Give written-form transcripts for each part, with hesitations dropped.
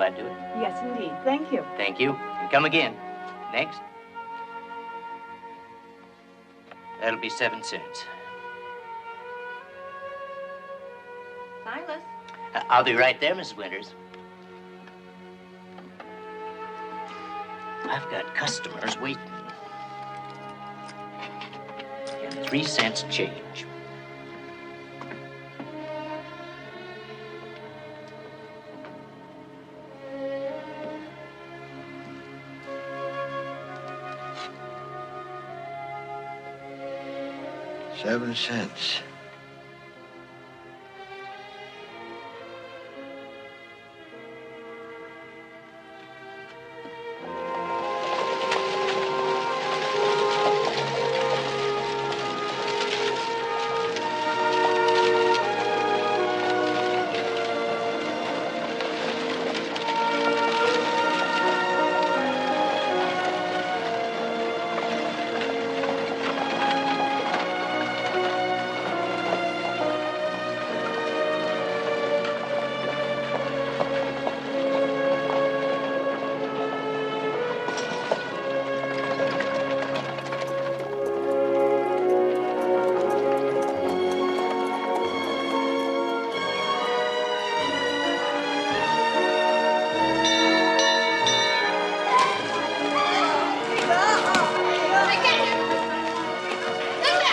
I do it? Yes, indeed. Thank you. Thank you. And come again. Next. That'll be 7 cents. Silas. I'll be right there, Mrs. Winters. I've got customers waiting. And 3 cents change. $7.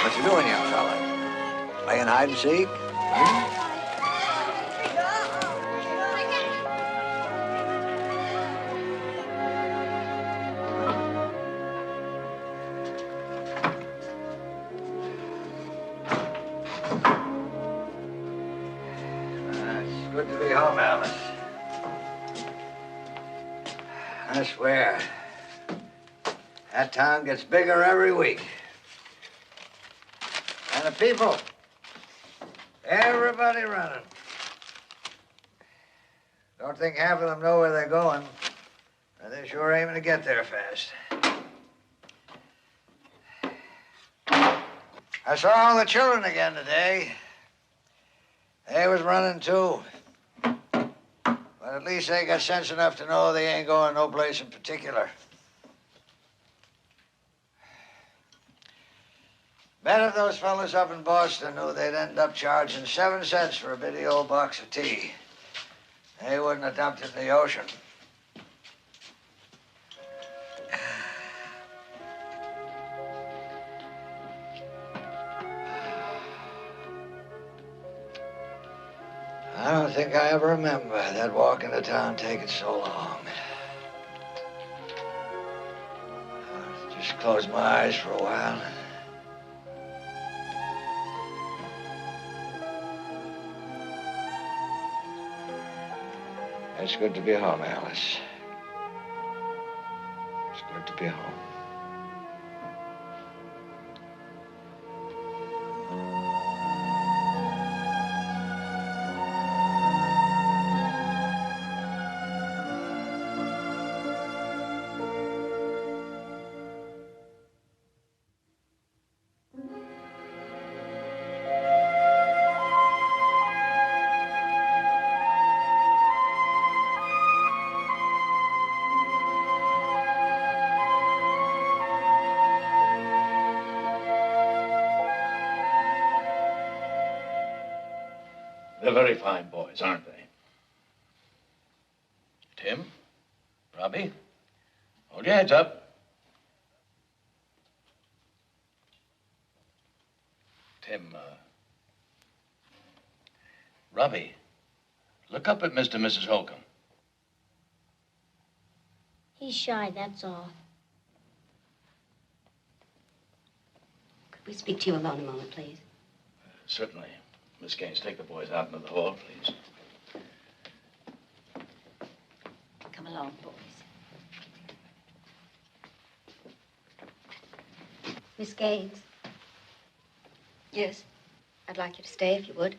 What you doing, young fella? Playing hide and seek? It's good to be home, Alice. I swear, that town gets bigger every week. And the people, everybody running. Don't think half of them know where they're going, and they're sure aiming to get there fast. I saw all the children again today. They was running too. But at least they got sense enough to know they ain't going no place in particular. Bet if those fellas up in Boston knew they'd end up charging 7 cents for a bitty old box of tea, they wouldn't have dumped it in the ocean. I don't think I ever remember that walk into town taking so long. I'll just close my eyes for a while. It's good to be home, Alice. It's good to be home. They're very fine boys, aren't they? Tim? Robbie? Hold your heads up. Tim, Robbie, look up at Mr. and Mrs. Holcomb. He's shy, that's all. Could we speak to you alone a moment, please? Certainly. Miss Gaines, take the boys out into the hall, please. Come along, boys. Miss Gaines? Yes? I'd like you to stay if you would.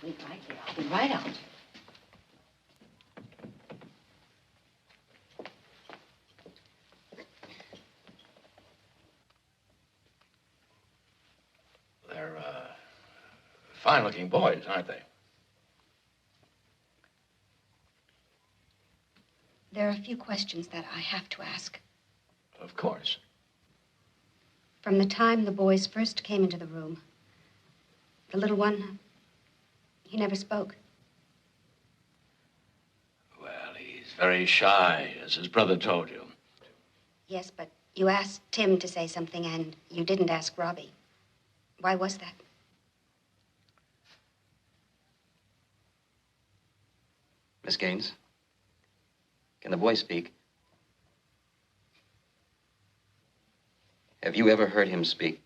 Wait right there. I'll be right out. They're, fine-looking boys, aren't they? There are a few questions that I have to ask. Of course. From the time the boys first came into the room, the little one, he never spoke. Well, he's very shy, as his brother told you. Yes, but you asked Tim to say something, and you didn't ask Robbie. Why was that? Miss Gaines, can the boy speak? Have you ever heard him speak?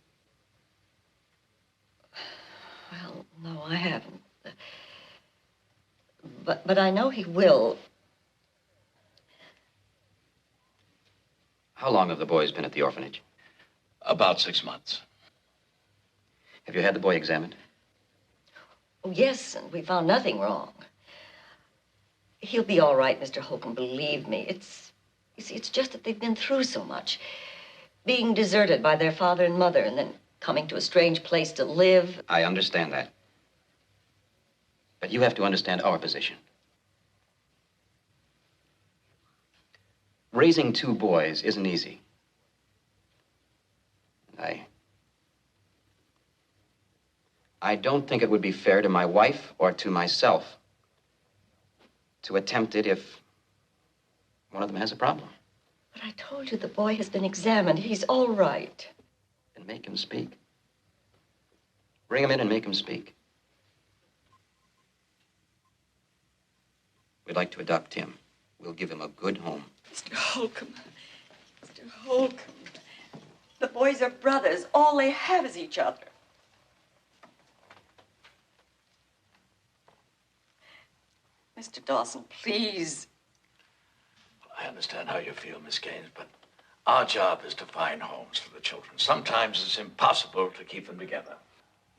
Well, no, I haven't. But I know he will. How long have the boys been at the orphanage? About 6 months. Have you had the boy examined? Oh, yes, and we found nothing wrong. He'll be all right, Mr. Holcomb, believe me. You see, it's just that they've been through so much. Being deserted by their father and mother, and then coming to a strange place to live. I understand that. But you have to understand our position. Raising 2 boys isn't easy. I don't think it would be fair to my wife or to myself to attempt it if one of them has a problem. But I told you the boy has been examined. He's all right. Then make him speak. Bring him in and make him speak. We'd like to adopt Tim. We'll give him a good home. Mr. Holcomb. Mr. Holcomb. The boys are brothers. All they have is each other. Mr. Dawson, please. I understand how you feel, Miss Gaines, but our job is to find homes for the children. Sometimes it's impossible to keep them together.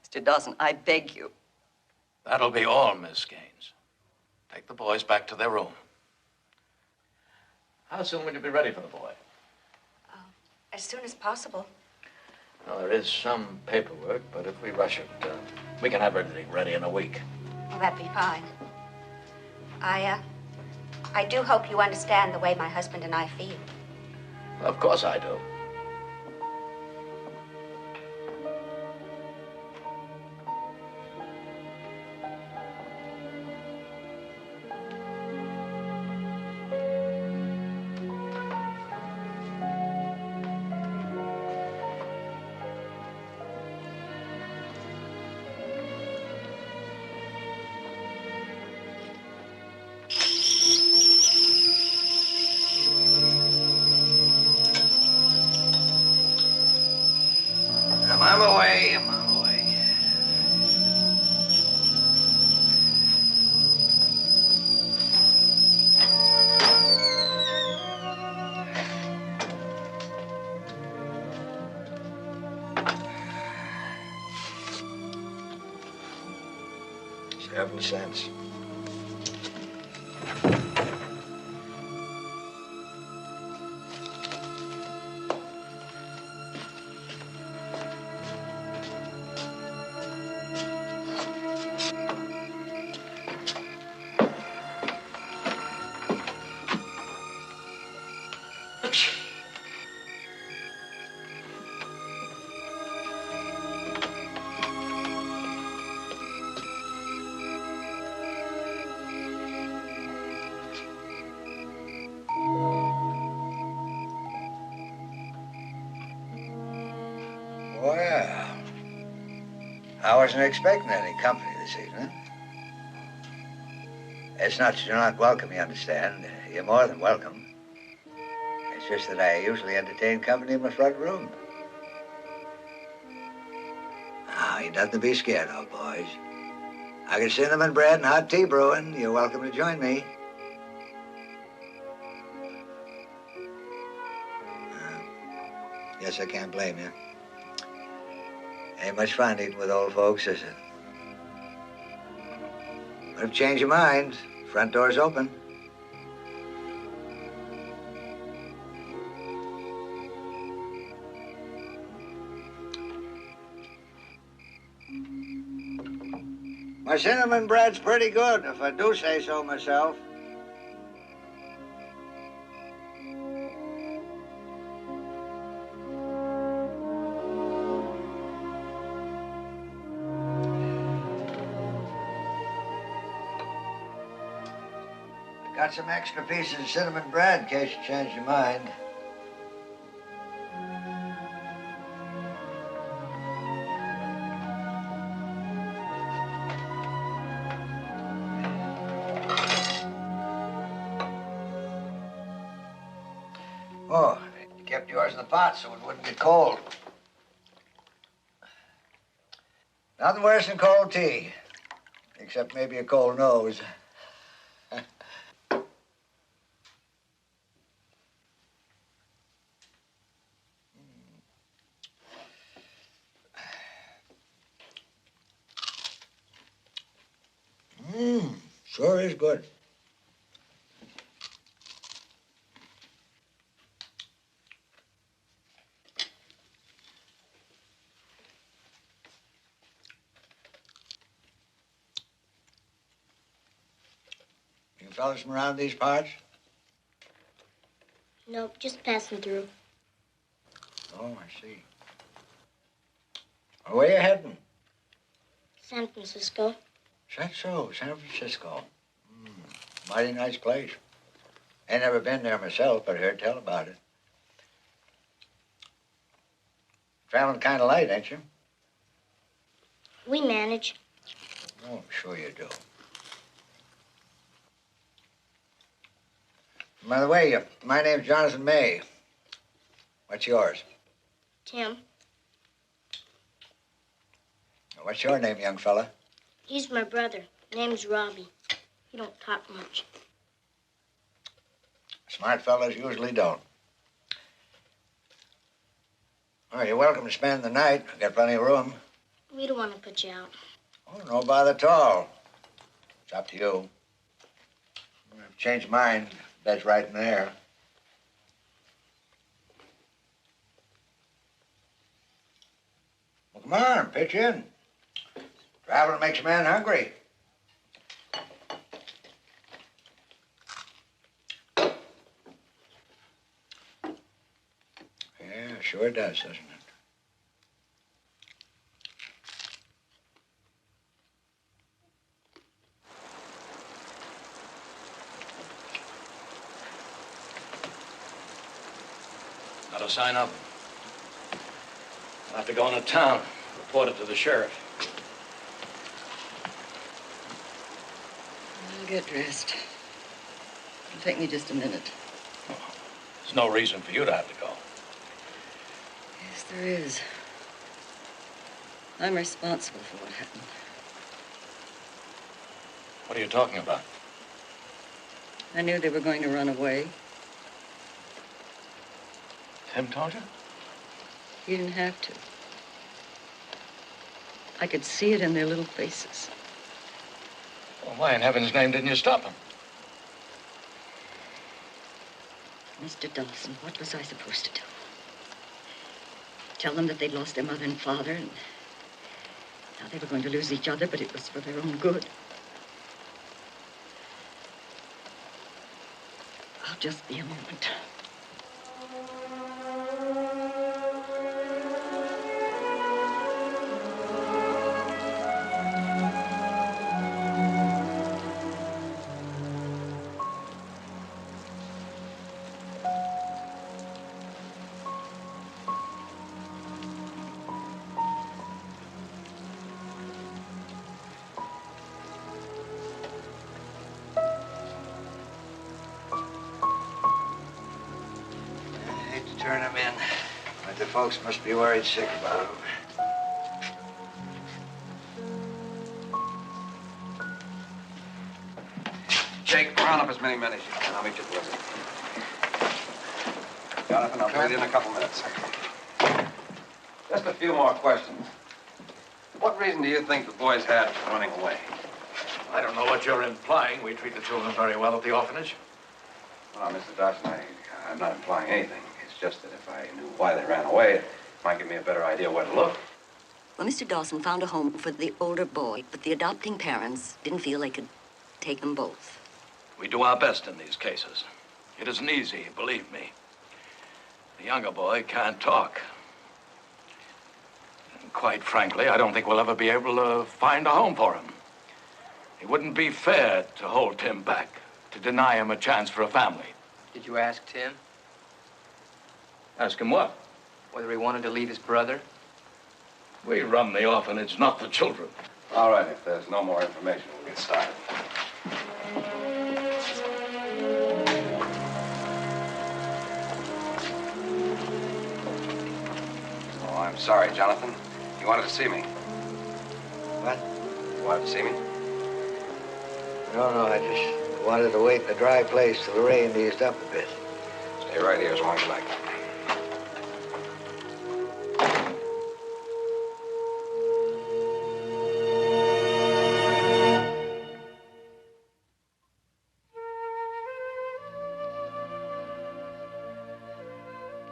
Mr. Dawson, I beg you. That'll be all, Miss Gaines. Take the boys back to their room. How soon will you be ready for the boy? As soon as possible. Well, there is some paperwork, but if we rush it, we can have everything ready in a week. Well, that'd be fine. I do hope you understand the way my husband and I feel. Of course I do. I'm away. I'm on my way. $0.07. Well, I wasn't expecting any company this evening. It's not that you're not welcome, you understand. You're more than welcome. It's just that I usually entertain company in my front room. Now, you nothing to be scared of, boys. I got cinnamon bread and hot tea brewing. You're welcome to join me. Yes, I can't blame you. Ain't much fun eating with old folks, is it? But if you change your mind, front door's open. My cinnamon bread's pretty good, if I do say so myself. Got some extra pieces of cinnamon bread in case you change your mind. Oh, you kept yours in the pot so it wouldn't get cold. Nothing worse than cold tea, except maybe a cold nose. Sure is good. You fellas from around these parts? Nope, just passing through. Oh, I see. Well, where you heading? San Francisco. Is that so? San Francisco. Mighty nice place. Ain't never been there myself, but I heard tell about it. Traveling kind of light, ain't you? We manage. Oh, sure you do. By the way, my name's Jonathan May. What's yours? Tim, What's your name, young fella? he's my brother. Name's Robbie. He don't talk much. Smart fellas usually don't. Oh, you're welcome to spend the night. I've got plenty of room. We don't want to put you out. Oh, no bother at all. It's up to you. I've changed mine. Bed's right in there. Well, come on, pitch in. Traveling makes a man hungry. Yeah, sure does, doesn't it? Not a sign of him. I'll have to go into town, report it to the sheriff. I'll get dressed. It'll take me just a minute. There's no reason for you to have to go. Yes, there is. I'm responsible for what happened. What are you talking about? I knew they were going to run away. Tim told you? You didn't have to. I could see it in their little faces. Well, why in heaven's name didn't you stop him? Mr. Dawson, what was I supposed to do? Tell them that they'd lost their mother and father and now they were going to lose each other, but it was for their own good. I'll just be a moment. Turn him in. But the folks must be worried sick about him. Jake, round up as many men as you can. I'll meet you at the lift. Jonathan, I'll be with you in a couple minutes. Just a few more questions. What reason do you think the boys had for running away? I don't know what you're implying. We treat the children very well at the orphanage. Well, Mr. Dawson, I'm not implying anything. It's just that if I knew why they ran away, it might give me a better idea where to look. Well, Mr. Dawson found a home for the older boy, but the adopting parents didn't feel they could take them both. We do our best in these cases. It isn't easy, believe me. The younger boy can't talk. And quite frankly, I don't think we'll ever be able to find a home for him. It wouldn't be fair to hold Tim back. to deny him a chance for a family. Did you ask Tim Ask him what? whether he wanted to leave his brother? We run the orphanage, not the children. All right, if there's no more information, we'll get started. Oh, I'm sorry, Jonathan. You wanted to see me. What? You wanted to see me? No, I just wanted to wait in a dry place till the rain eased up a bit. Stay right here as long as you like.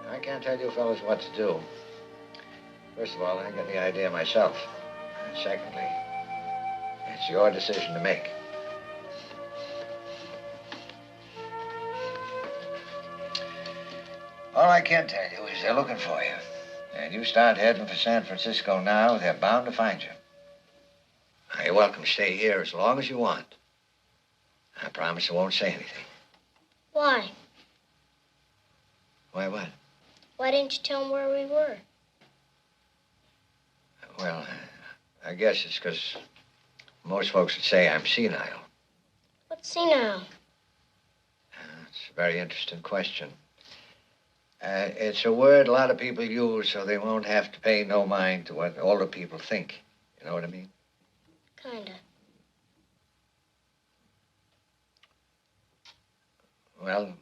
I can't tell you fellas what to do. First of all, I ain't got the idea myself. And secondly, it's your decision to make. All I can tell you is they're looking for you. And you start heading for San Francisco now, they're bound to find you. Now, you're welcome to stay here as long as you want. I promise I won't say anything. Why? Why what? Why didn't you tell him where we were? Well, I guess it's because most folks would say I'm senile. What's senile? It's a very interesting question. It's a word a lot of people use so they won't have to pay no mind to what older people think. You know what I mean? Kinda. Well,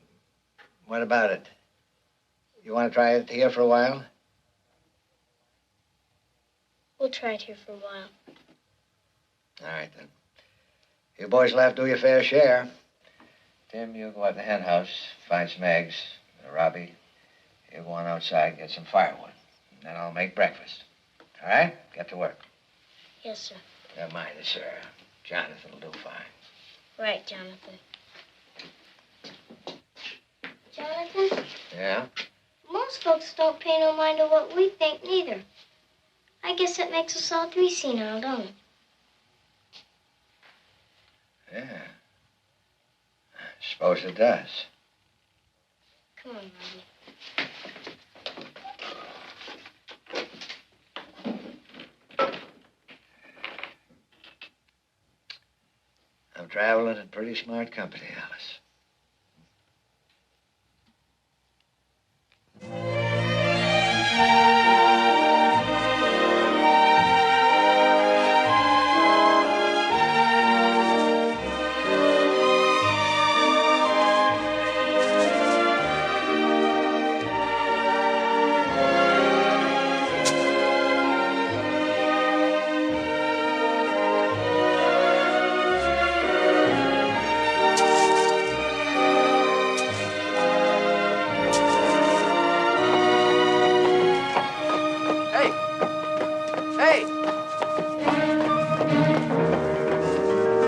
what about it? You want to try it here for a while? We'll try it here for a while. All right, then. You boys will have to do your fair share. Tim, you go out in the hen house, find some eggs. Robbie, you go on outside, get some firewood. And then I'll make breakfast. All right? Get to work. Yes, sir. Never mind it, sir. Jonathan will do fine. Right, Jonathan. Jonathan, Yeah? most folks don't pay no mind to what we think, neither. I guess that makes us all three senile, don't it? Yeah. I suppose it does. Come on, Robbie. I'm traveling in pretty smart company, Alice.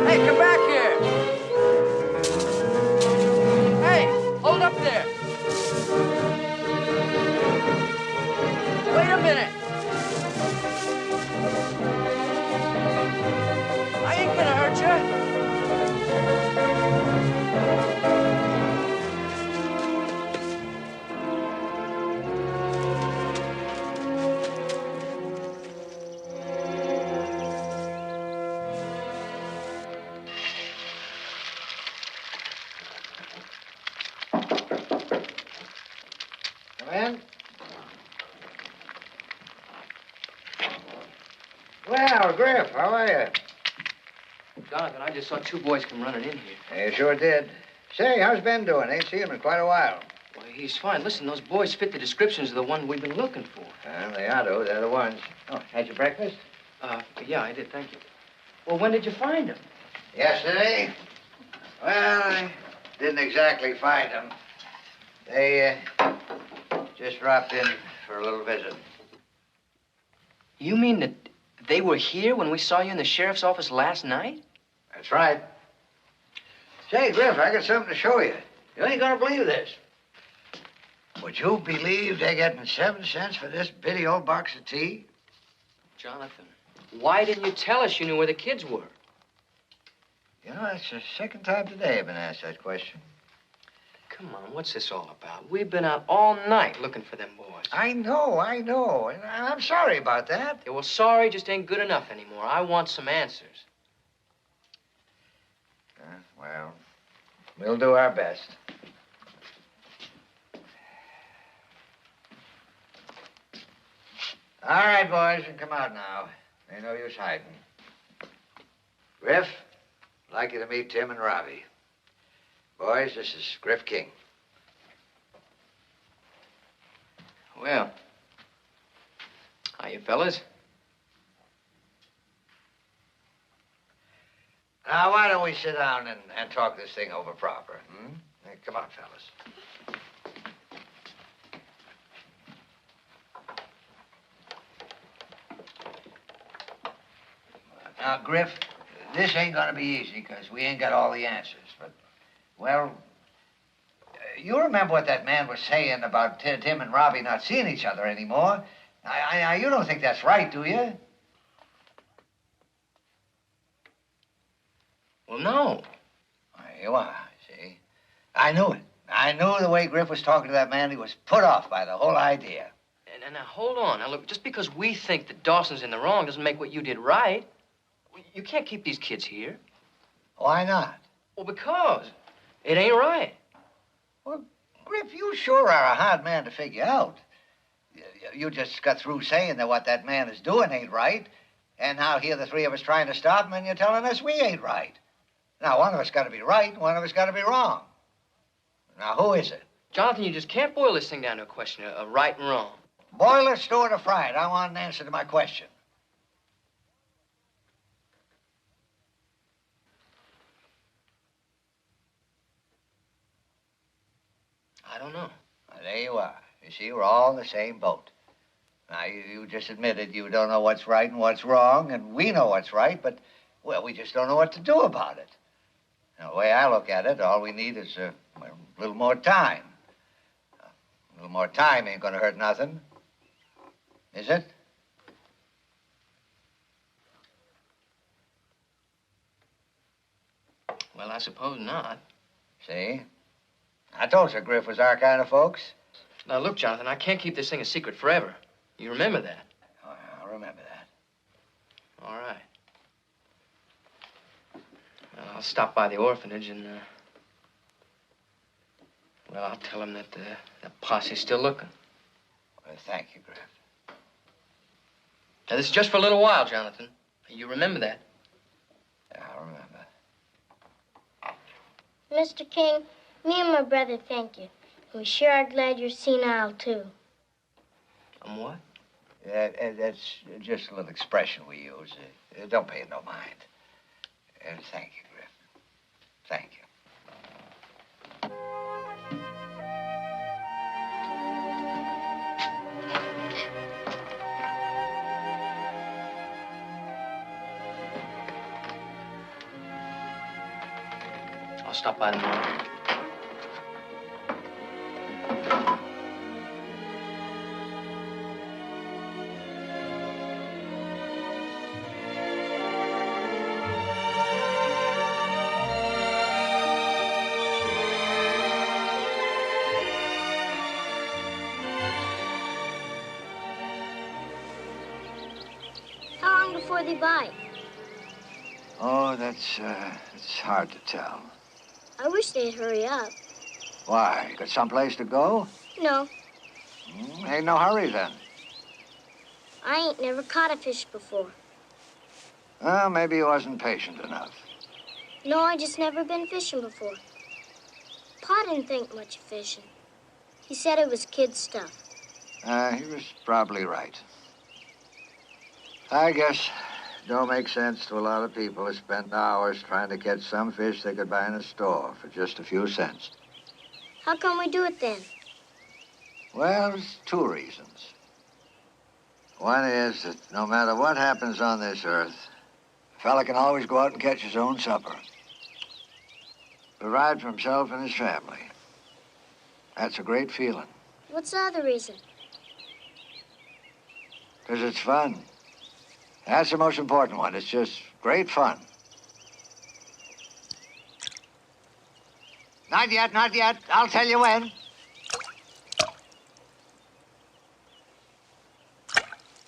Hey, come back here! Hey, hold up there! Wait a minute! I ain't gonna hurt you! Come in. Well, Griff, how are you? Jonathan, I just saw two boys come running in here. You sure did. Say, how's Ben doing? Ain't seen him in quite a while. Well, he's fine. Listen, those boys fit the descriptions of the one we've been looking for. They ought to. They're the ones. Oh, had your breakfast? Yeah, I did, thank you. Well, when did you find them? Yesterday? Well, I didn't exactly find them. They just dropped in for a little visit. You mean that they were here when we saw you in the sheriff's office last night? That's right. Say, Griff, I got something to show you. You ain't gonna believe this. Would you believe they're getting 7 cents for this bitty old box of tea? Jonathan, why didn't you tell us you knew where the kids were? You know, that's the second time today I've been asked that question. Come on, what's this all about? We've been out all night looking for them boys. I know. And I'm sorry about that. Yeah, well, sorry just ain't good enough anymore. I want some answers. Well, we'll do our best. All right, boys, you can come out now. Ain't no use hiding. Griff, I'd like you to meet Tim and Robbie. Boys, this is Griff King. Well, how you fellas? Now, why don't we sit down and talk this thing over proper, hmm? Hey, come on, fellas. Now, Griff, this ain't gonna be easy, because we ain't got all the answers, but, well, you remember what that man was saying about Tim and Robbie not seeing each other anymore. You don't think that's right, do you? Well, no. There you are, see? I knew it. I knew the way Griff was talking to that man, he was put off by the whole idea. And now, hold on. Now, look, just because we think that Dawson's in the wrong doesn't make what you did right. You can't keep these kids here. Why not? Well, because it ain't right. Well, Griff, you sure are a hard man to figure out. You just got through saying that what that man is doing ain't right, and now here the three of us trying to stop him, and you're telling us we ain't right. Now, one of us got to be right, and one of us got to be wrong. Now, who is it? Jonathan, you just can't boil this thing down to a question of right and wrong. Boil it, stew it, or fry it. I want an answer to my question. I don't know. Well, there you are. You see, we're all in the same boat. Now, you just admitted you don't know what's right and what's wrong, and we know what's right, but, well, we just don't know what to do about it. Now, the way I look at it, all we need is a little more time. A little more time ain't gonna hurt nothing. Is it? Well, I suppose not. See? I told you Griff was our kind of folks. Now, look, Jonathan, I can't keep this thing a secret forever. You remember that? Oh, I'll remember that. All right. Well, I'll stop by the orphanage and, well, I'll tell them that the posse's still looking. Well, thank you, Griff. Now, this is just for a little while, Jonathan. You remember that? Yeah, I'll remember. Mr. King, me and my brother thank you. We sure are glad you're senile, too. What? Yeah, that's just a little expression we use. Don't pay it no mind. Thank you, Griff. Thank you. I'll stop by tomorrow. How long before they bite? Oh, that's hard to tell. I wish they'd hurry up. Why? Got someplace to go? No, Ain't no hurry then. I ain't never caught a fish before. Well, maybe he wasn't patient enough. No, I just never been fishing before. Pa didn't think much of fishing. He said it was kid stuff. He was probably right. I guess it don't make sense to a lot of people to spend hours trying to catch some fish they could buy in a store for just a few cents. How come we do it then? Well, there's two reasons. One is that no matter what happens on this earth, a fella can always go out and catch his own supper. Provide for himself and his family. That's a great feeling. What's the other reason? 'Cause it's fun. That's the most important one. It's just great fun. Not yet, not yet. I'll tell you when.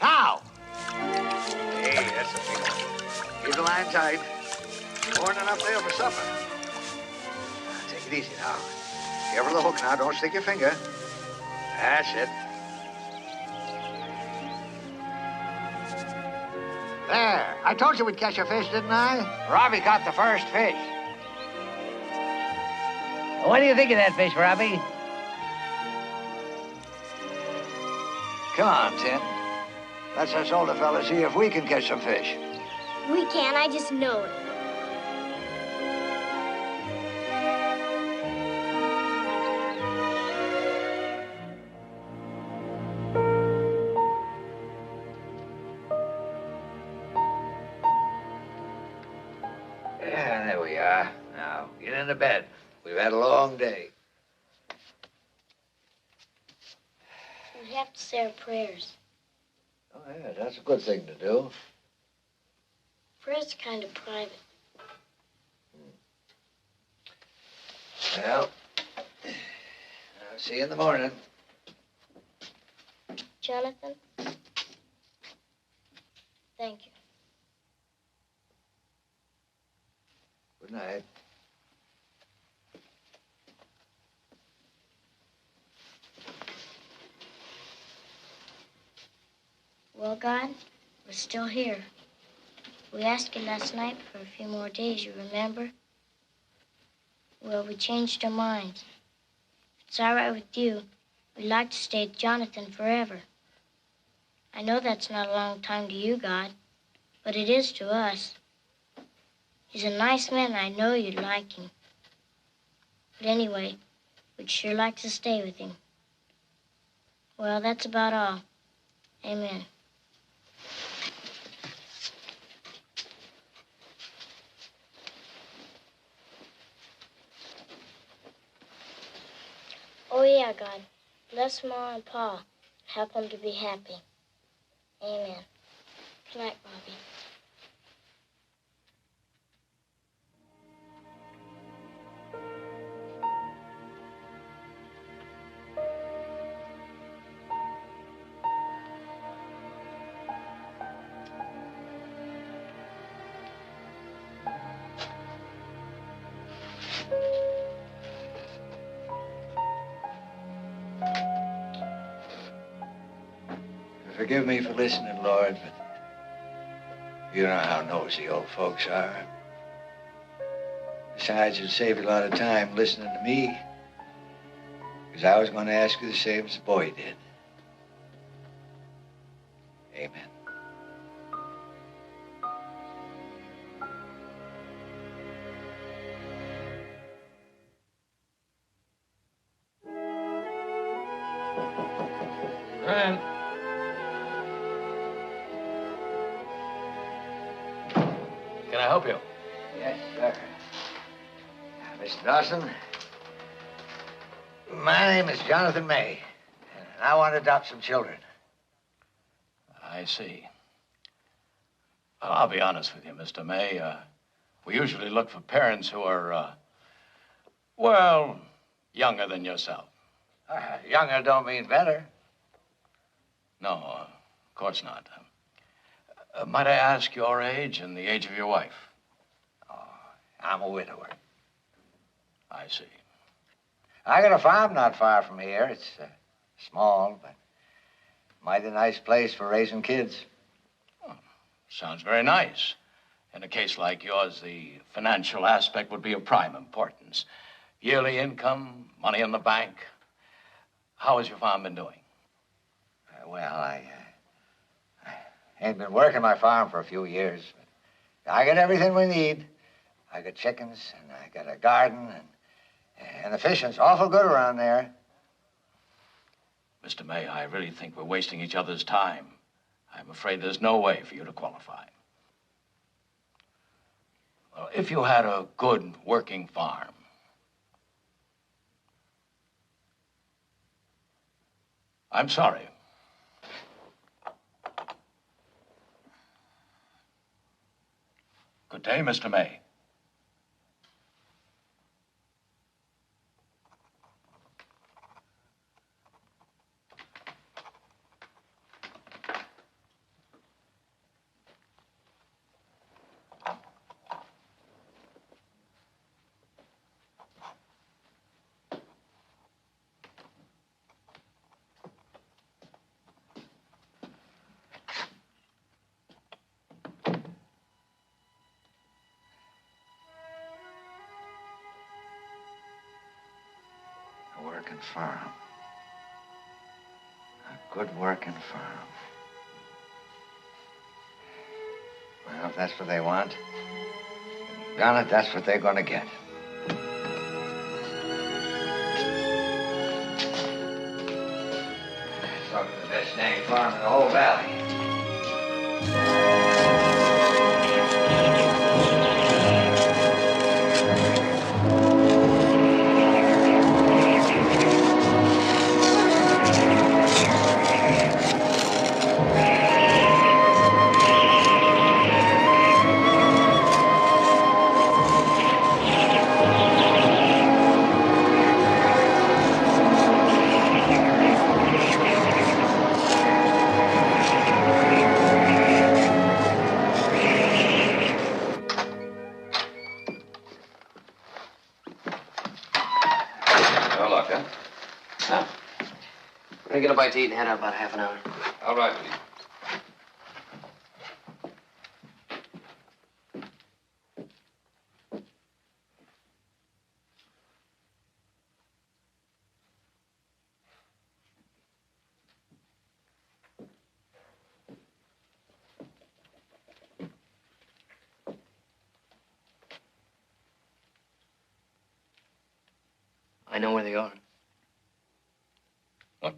Now! Hey, that's the feeling. Keep the line tight. More than enough there for supper. Take it easy now. Careful of the hook now. Don't stick your finger. That's it. There. I told you we'd catch a fish, didn't I? Robbie caught the first fish. What do you think of that fish, Robbie? Come on, Tim. Let's us older fellas see if we can catch some fish. We can, I just know it. Yeah, there we are. Now, get into bed. We've had a long day. We have to say our prayers. Oh, yeah, that's a good thing to do. Prayers are kind of private. Well, I'll see you in the morning. Jonathan, thank you. Good night. Well, God, we're still here. We asked you last night for a few more days, you remember? Well, we changed our minds. If it's all right with you, we'd like to stay with Jonathan forever. I know that's not a long time to you, God, but it is to us. He's a nice man, and I know you'd like him. But anyway, we'd sure like to stay with him. Well, that's about all. Amen. Oh, yeah, God. Bless Ma and Pa. Help them to be happy. Amen. Good night, Robbie. Forgive me for listening, Lord, but you know how nosy old folks are. Besides, it'd save you a lot of time listening to me, because I was going to ask you the same as the boy did. Amen. Grant. Can I help you? Yes, sir. Mr. Dawson, my name is Jonathan May, and I want to adopt some children. I see. Well, I'll be honest with you, Mr. May. We usually look for parents who are, well, younger than yourself. Younger don't mean better. No, of course not. Might I ask your age and the age of your wife? Oh, I'm a widower. I see. I got a farm not far from here. It's small, but mighty nice place for raising kids. Oh, sounds very nice. In a case like yours, the financial aspect would be of prime importance. Yearly income, money in the bank. How has your farm been doing? Well, I ain't been working my farm for a few years, but I got everything we need. I got chickens, and I got a garden, and the fishing's awful good around there. Mr. May, I really think we're wasting each other's time. I'm afraid there's no way for you to qualify. Well, if you had a good working farm, I'm sorry. Good day, Mr. May. working farm. A good working farm. Well, if that's what they want, gone it, that's what they're gonna get. It's probably the best dang farm in the whole valley. No luck, huh? No. We're gonna get a bite to eat and head out about half an hour. All right with you. I know where they are. What?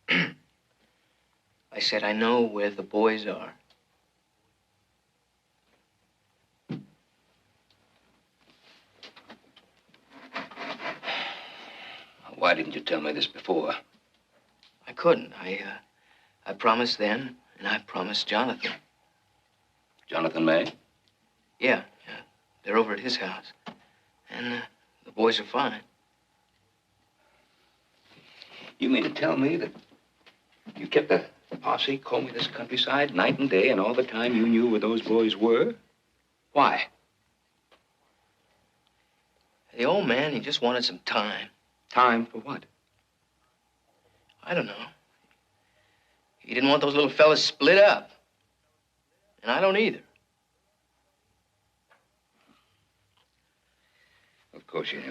I said I know where the boys are. Why didn't you tell me this before? I couldn't. I promised then, and I promised Jonathan. Jonathan May? Yeah. They're over at his house. And the boys are fine. You mean to tell me that you kept a posse combing this countryside night and day, and all the time you knew where those boys were? Why? The old man, he just wanted some time. Time for what? I don't know. He didn't want those little fellas split up. And I don't either. Of course you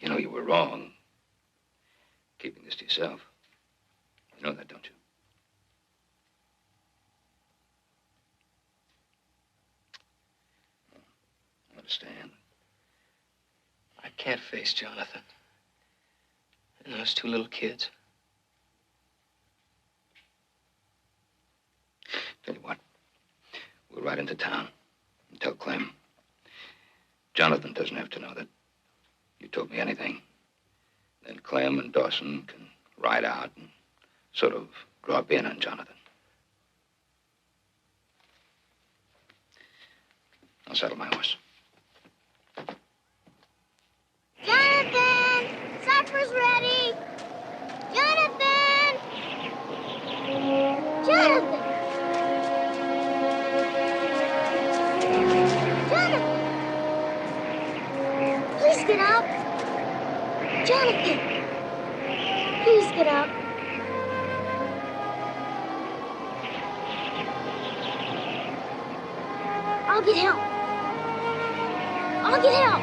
know you were wrong keeping this to yourself. You know that, don't you? I understand. I can't face Jonathan. And those two little kids. Tell you what, we'll ride into town and tell Clem. Jonathan doesn't have to know that you told me anything. Then Clem and Dawson can ride out and sort of drop in on Jonathan. I'll saddle my horse. Jonathan! Supper's ready! Jonathan! Jonathan! Jonathan! Please get up! Jonathan! Please get up. I'll get help. I'll get help.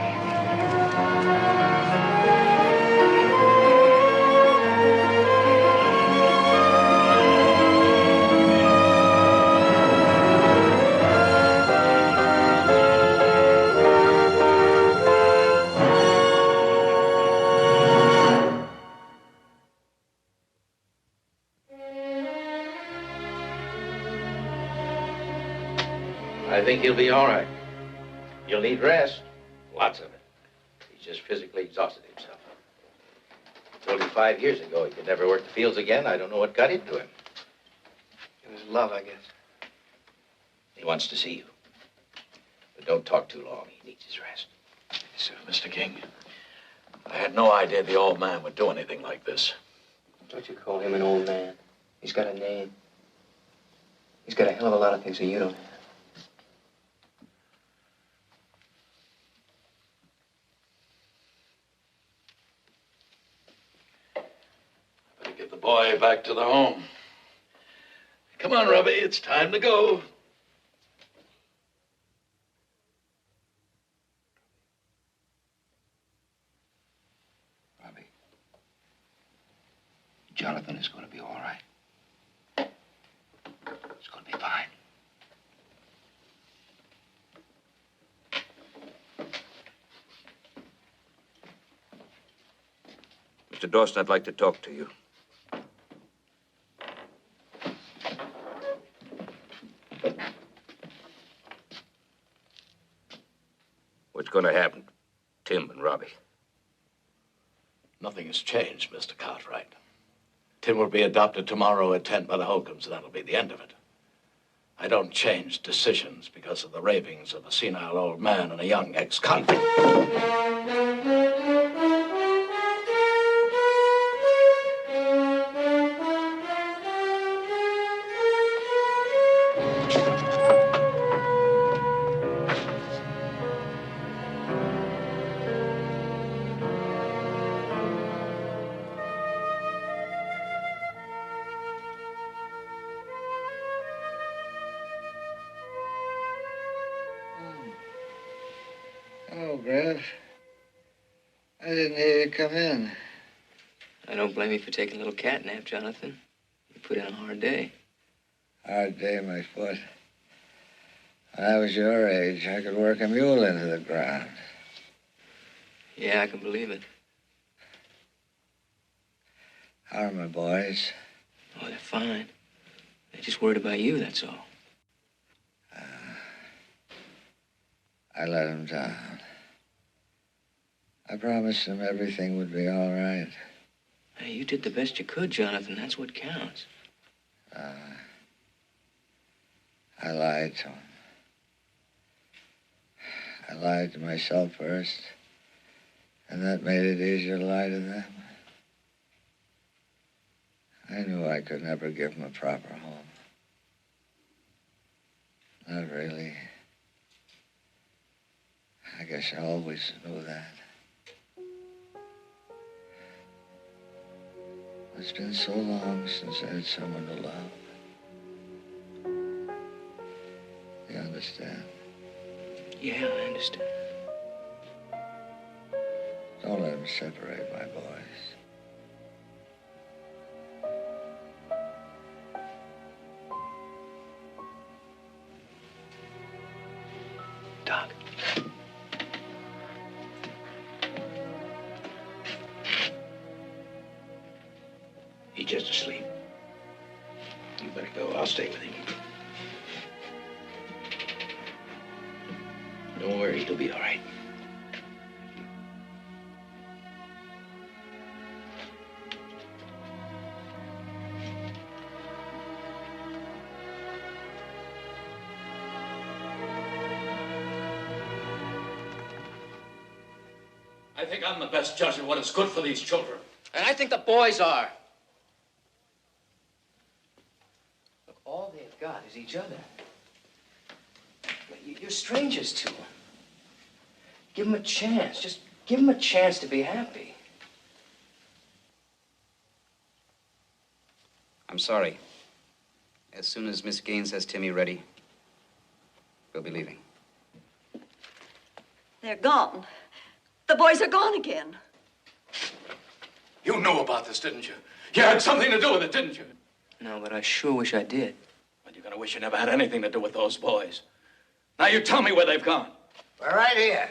I think he'll be all right. He'll need rest. Lots of it. He's just physically exhausted himself. I told him 5 years ago he could never work the fields again. I don't know what got into him. It was love, I guess. He wants to see you. But don't talk too long. He needs his rest. Sir, Mr. King, I had no idea the old man would do anything like this. Don't you call him an old man. He's got a name. He's got a hell of a lot of things that you don't have. Better get the boy back to the home. Come on, Robbie. It's time to go. Robbie. Jonathan, it's going to be all right. It's going to be fine. Mr. Dawson, I'd like to talk to you. What's going to happen to Tim and Robbie? Nothing has changed, Mr. Cartwright. Tim will be adopted tomorrow at 10 by the Holcombs, and that'll be the end of it. I don't change decisions because of the ravings of a senile old man and a young ex-convict. Oh, Griff. I didn't hear you come in. I don't blame you for taking a little cat nap, Jonathan. You put in a hard day. Hard day, my foot. When I was your age, I could work a mule into the ground. Yeah, I can believe it. How are my boys? Oh, they're fine. They're just worried about you, that's all. I let them down. I promised them everything would be all right. Hey, you did the best you could, Jonathan. That's what counts. I lied to them. I lied to myself first, and that made it easier to lie to them. I knew I could never give them a proper home. Not really. I guess I always knew that. It's been so long since I had someone to love. You understand? Yeah, I understand. Don't let them separate my boys. Doc. He's just asleep. You better go. I'll stay with him. Don't worry, he'll be all right. I think I'm the best judge of what is good for these children. And I think the boys are. Look, all they've got is each other. You're strangers to them. Give them a chance. Just give them a chance to be happy. I'm sorry. As soon as Miss Gaines has Timmy ready, we'll be leaving. They're gone. The boys are gone again. You knew about this, didn't you? You had something to do with it, didn't you? No, but I sure wish I did. But you're gonna wish you never had anything to do with those boys. Now you tell me where they've gone. We're right here.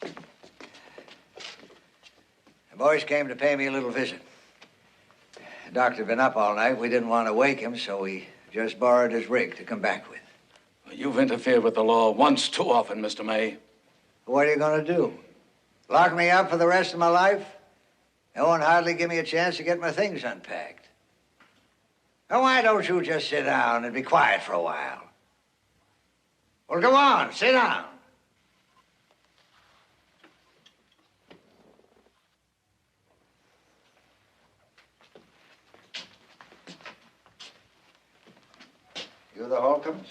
The boys came to pay me a little visit. The doctor'd been up all night. We didn't want to wake him, so we just borrowed his rig to come back with. Well, you've interfered with the law once too often, Mr. May. What are you going to do? Lock me up for the rest of my life? They won't hardly give me a chance to get my things unpacked. Now, why don't you just sit down and be quiet for a while? Well, come on, sit down. You the Holcombs?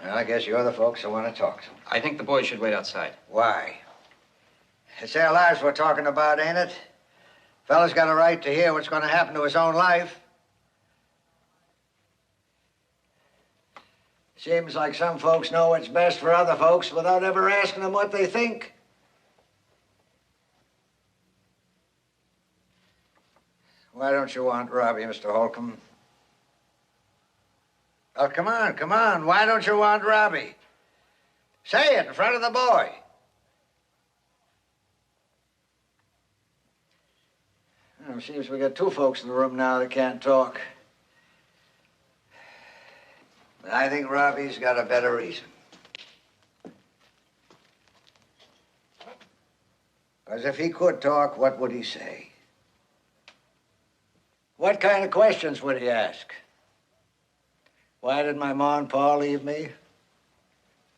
Well, I guess you're the folks I want to talk to. I think the boys should wait outside. Why? It's their lives we're talking about, ain't it? Fella's got a right to hear what's going to happen to his own life. Seems like some folks know what's best for other folks without ever asking them what they think. Why don't you want Robbie, Mr. Holcomb? Oh, come on, come on. Why don't you want Robbie? Say it in front of the boy. Well, it seems we got two folks in the room now that can't talk. But I think Robbie's got a better reason. Because if he could talk, what would he say? What kind of questions would he ask? Why did my ma and pa leave me?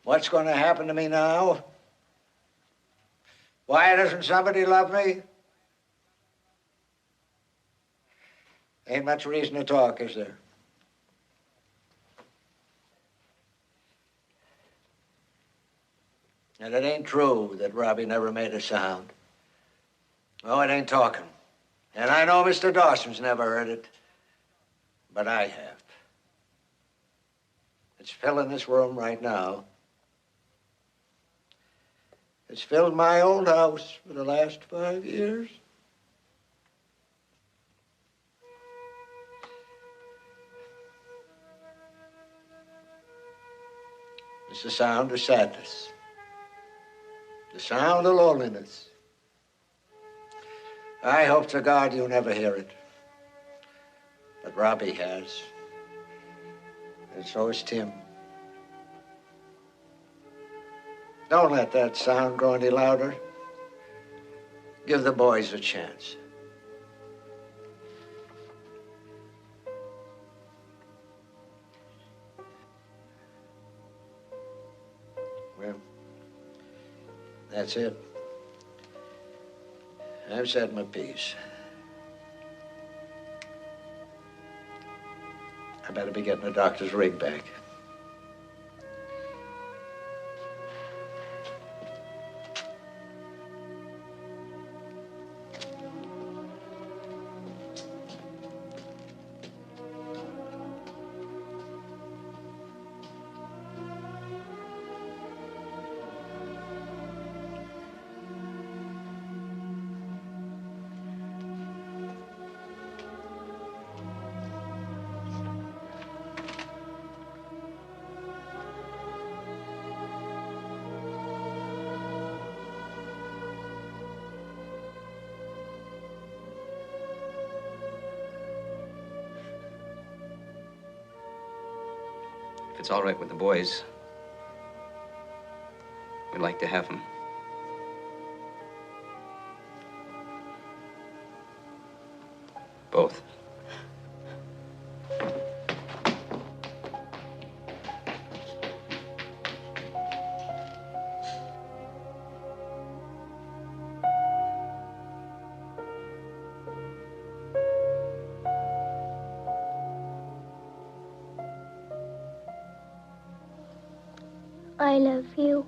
What's going to happen to me now? Why doesn't somebody love me? Ain't much reason to talk, is there? And it ain't true that Robbie never made a sound. Oh, it ain't talking. And I know Mr. Dawson's never heard it, but I have. It's filling this room right now. It's filled my old house for the last 5 years. It's the sound of sadness. The sound of loneliness. I hope to God you never hear it. But Robbie has. And so is Tim. Don't let that sound go any louder. Give the boys a chance. Well, that's it. I've said my piece. I better be getting the doctor's rig back. If it's all right with the boys, we'd like to have him. Both. I love you.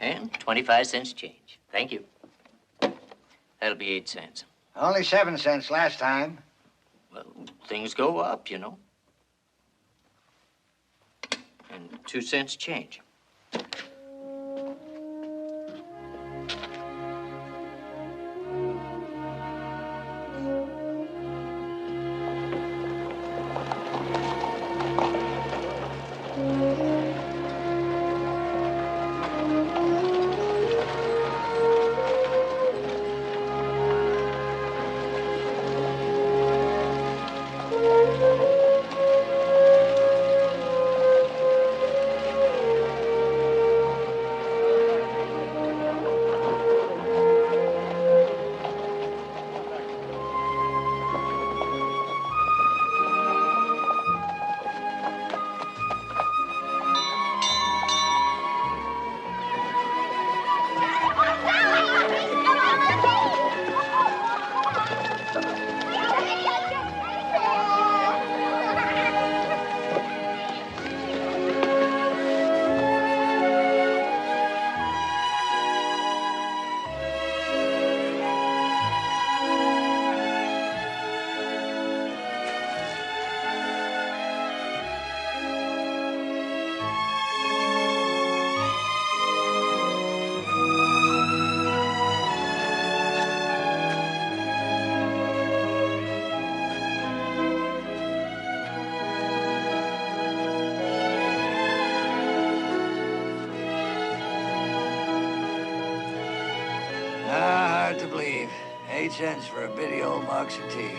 And 25 cents change. Thank you. That'll be 8 cents. Only 7 cents last time. Well, things go up, you know. And 2 cents change. hard to believe. 8 cents for a bitty old box of tea.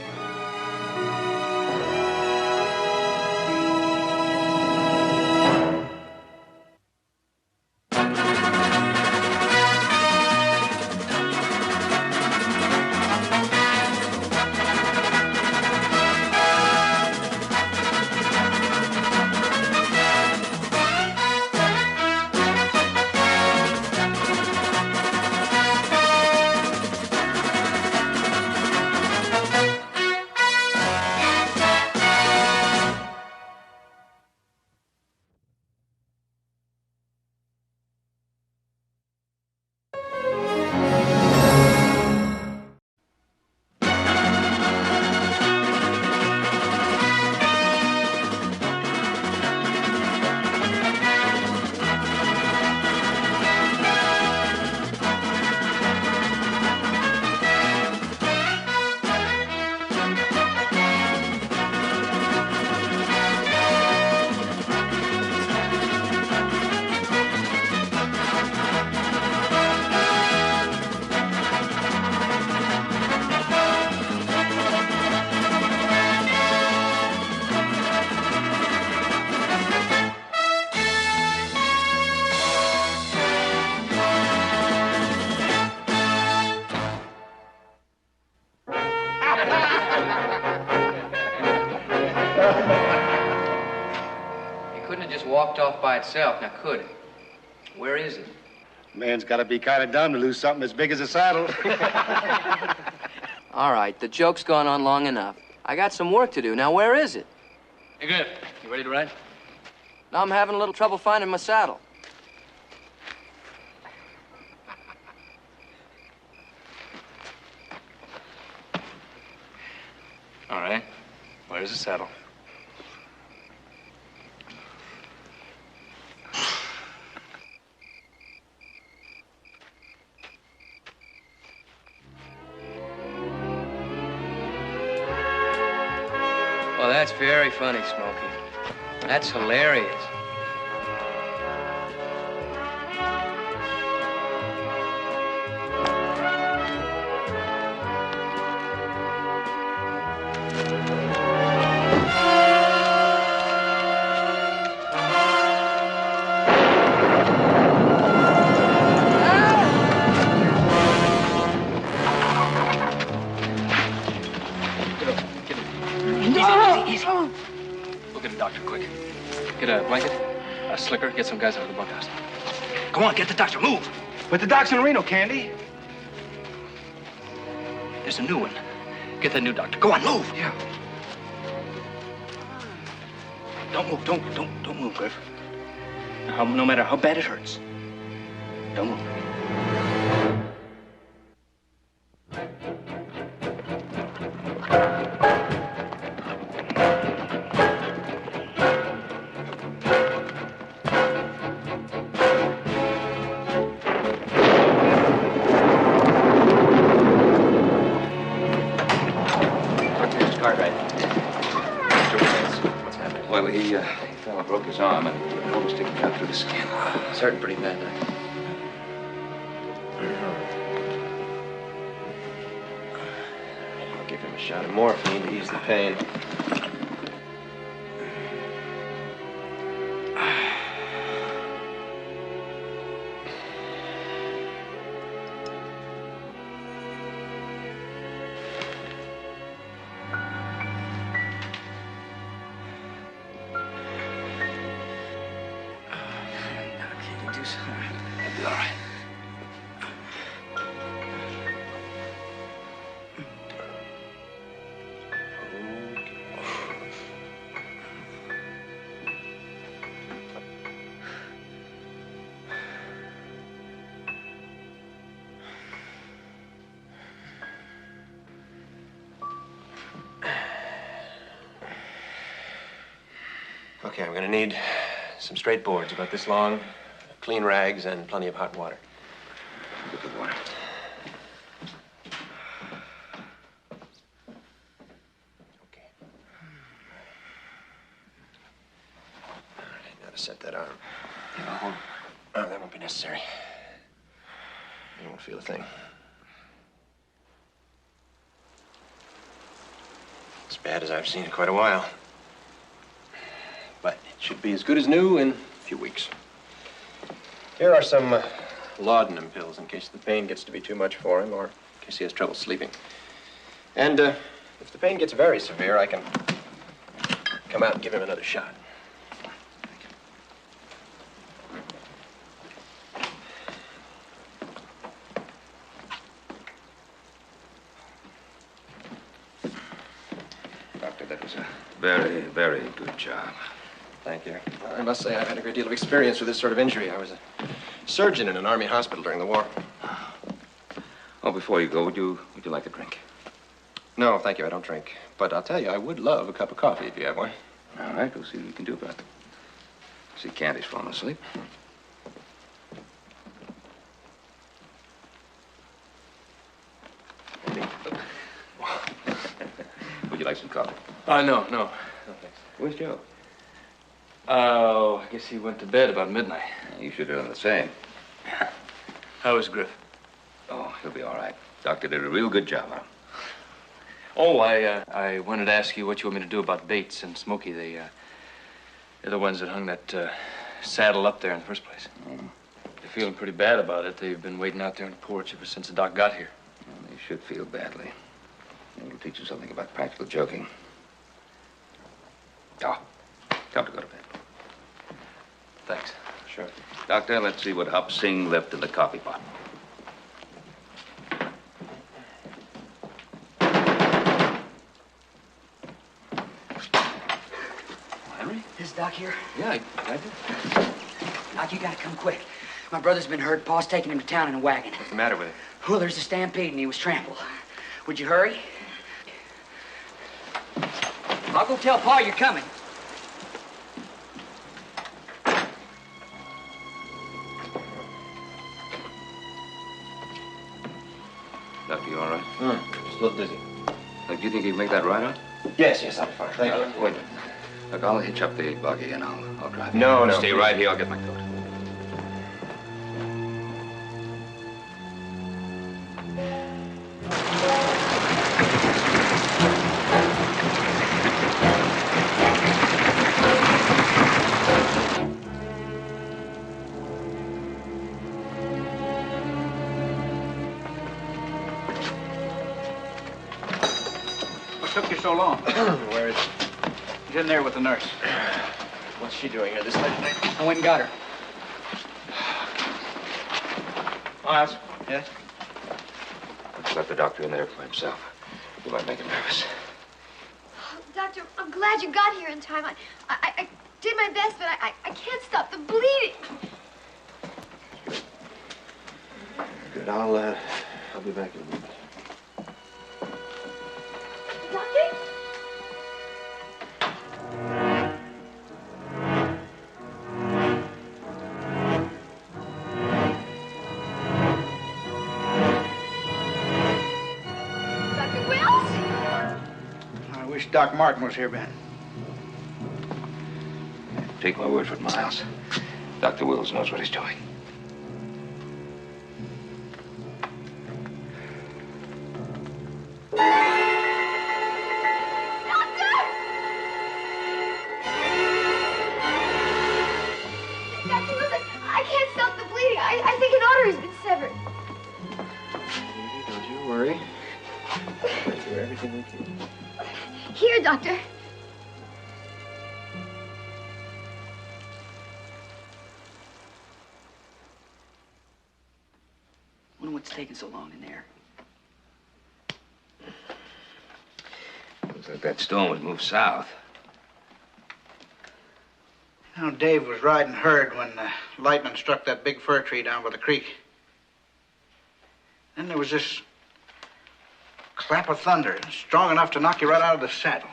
Walked off by itself, now could it? Where is it? Man's got to be kind of dumb to lose something as big as a saddle. All right, the joke's gone on long enough. I got some work to do. Now, where is it? Hey, Griff, you ready to ride? Now I'm having a little trouble finding my saddle. All right. Where's the saddle? Well, that's very funny, Smokey. That's hilarious. Get a blanket, a slicker, get some guys out of the bunkhouse. Come on, get the doctor, move. But the doc's in Reno, Candy. There's a new one. Get that new doctor. Go on, move. Yeah. Don't move, don't move, Griff. No matter how bad it hurts. Don't move. Cartwright. What's happened? Well, he fell and broke his arm, and the bone was sticking out through the skin. It's hurting pretty bad, Doc. I'll give him a shot of morphine to ease the pain. It'll be all right. Okay, I'm gonna need some straight boards about this long, clean rags, and plenty of hot water. Get the water. Okay. All right, now to set that arm. Yeah, hold on. Oh, that won't be necessary. You won't feel a thing. bad as I've seen in quite a while. But it should be as good as new in a few weeks. Here are some laudanum pills in case the pain gets to be too much for him or in case he has trouble sleeping. And if the pain gets very severe, I can come out and give him another shot. Doctor, that was a very, very good job. Thank you. I must say I've had a great deal of experience with this sort of injury. I was a surgeon in an army hospital during the war. Oh, before you go, would you like a drink? No, thank you. I don't drink. But I'll tell you, I would love a cup of coffee if you have one. All right, we'll see what we can do about it. See, Candy's falling asleep. Would you like some coffee? No, thanks. Where's Joe? Oh, I guess he went to bed about midnight. You should have done the same. How is Griff? Oh, he'll be all right. Doctor did a real good job on him. Oh, I wanted to ask you what you want me to do about Bates and Smokey. They're the ones that hung that saddle up there in the first place. They're feeling pretty bad about it. They've been waiting out there on the porch ever since the doc got here. Well, they should feel badly. It'll teach them something about practical joking. Oh, time to go to bed. Thanks. Sure. Doctor, let's see what Hop Singh left in the coffee pot. Henry? Is Doc here? Yeah, I did. Doc, you gotta come quick. My brother's been hurt. Pa's taking him to town in a wagon. What's the matter with him? Well, there's a stampede and he was trampled. Would you hurry? I'll go tell Pa you're coming. Doctor, you all right? Just a little dizzy. Do you think you can make that ride out? Yes, I'll be fine. Thank you. Wait a minute. Look, I'll hitch up the buggy and I'll drive. No, Stay right here. I'll get my coat. What took you so long? Where is she? He's in there with the nurse. What's she doing here this late at night? I went and got her. Miles? Yes? Let's let the doctor in there by himself. You might make him nervous. Doctor, I'm glad you got here in time. I did my best, but I can't stop the bleeding. Good. I'll be back in a minute. Doctor? Dr. Wells? I wish Doc Martin was here, Ben. Take my word for it, Miles. Dr. Wills knows what he's doing. Dr. Wilson, I can't stop the bleeding. I think an artery's been severed. Don't you worry. We'll do everything we can. Here, Doctor. Wonder what's taking so long in there. Looks like that storm was moved south. You know, Dave was riding herd when lightning struck that big fir tree down by the creek. Then there was this clap of thunder, strong enough to knock you right out of the saddle.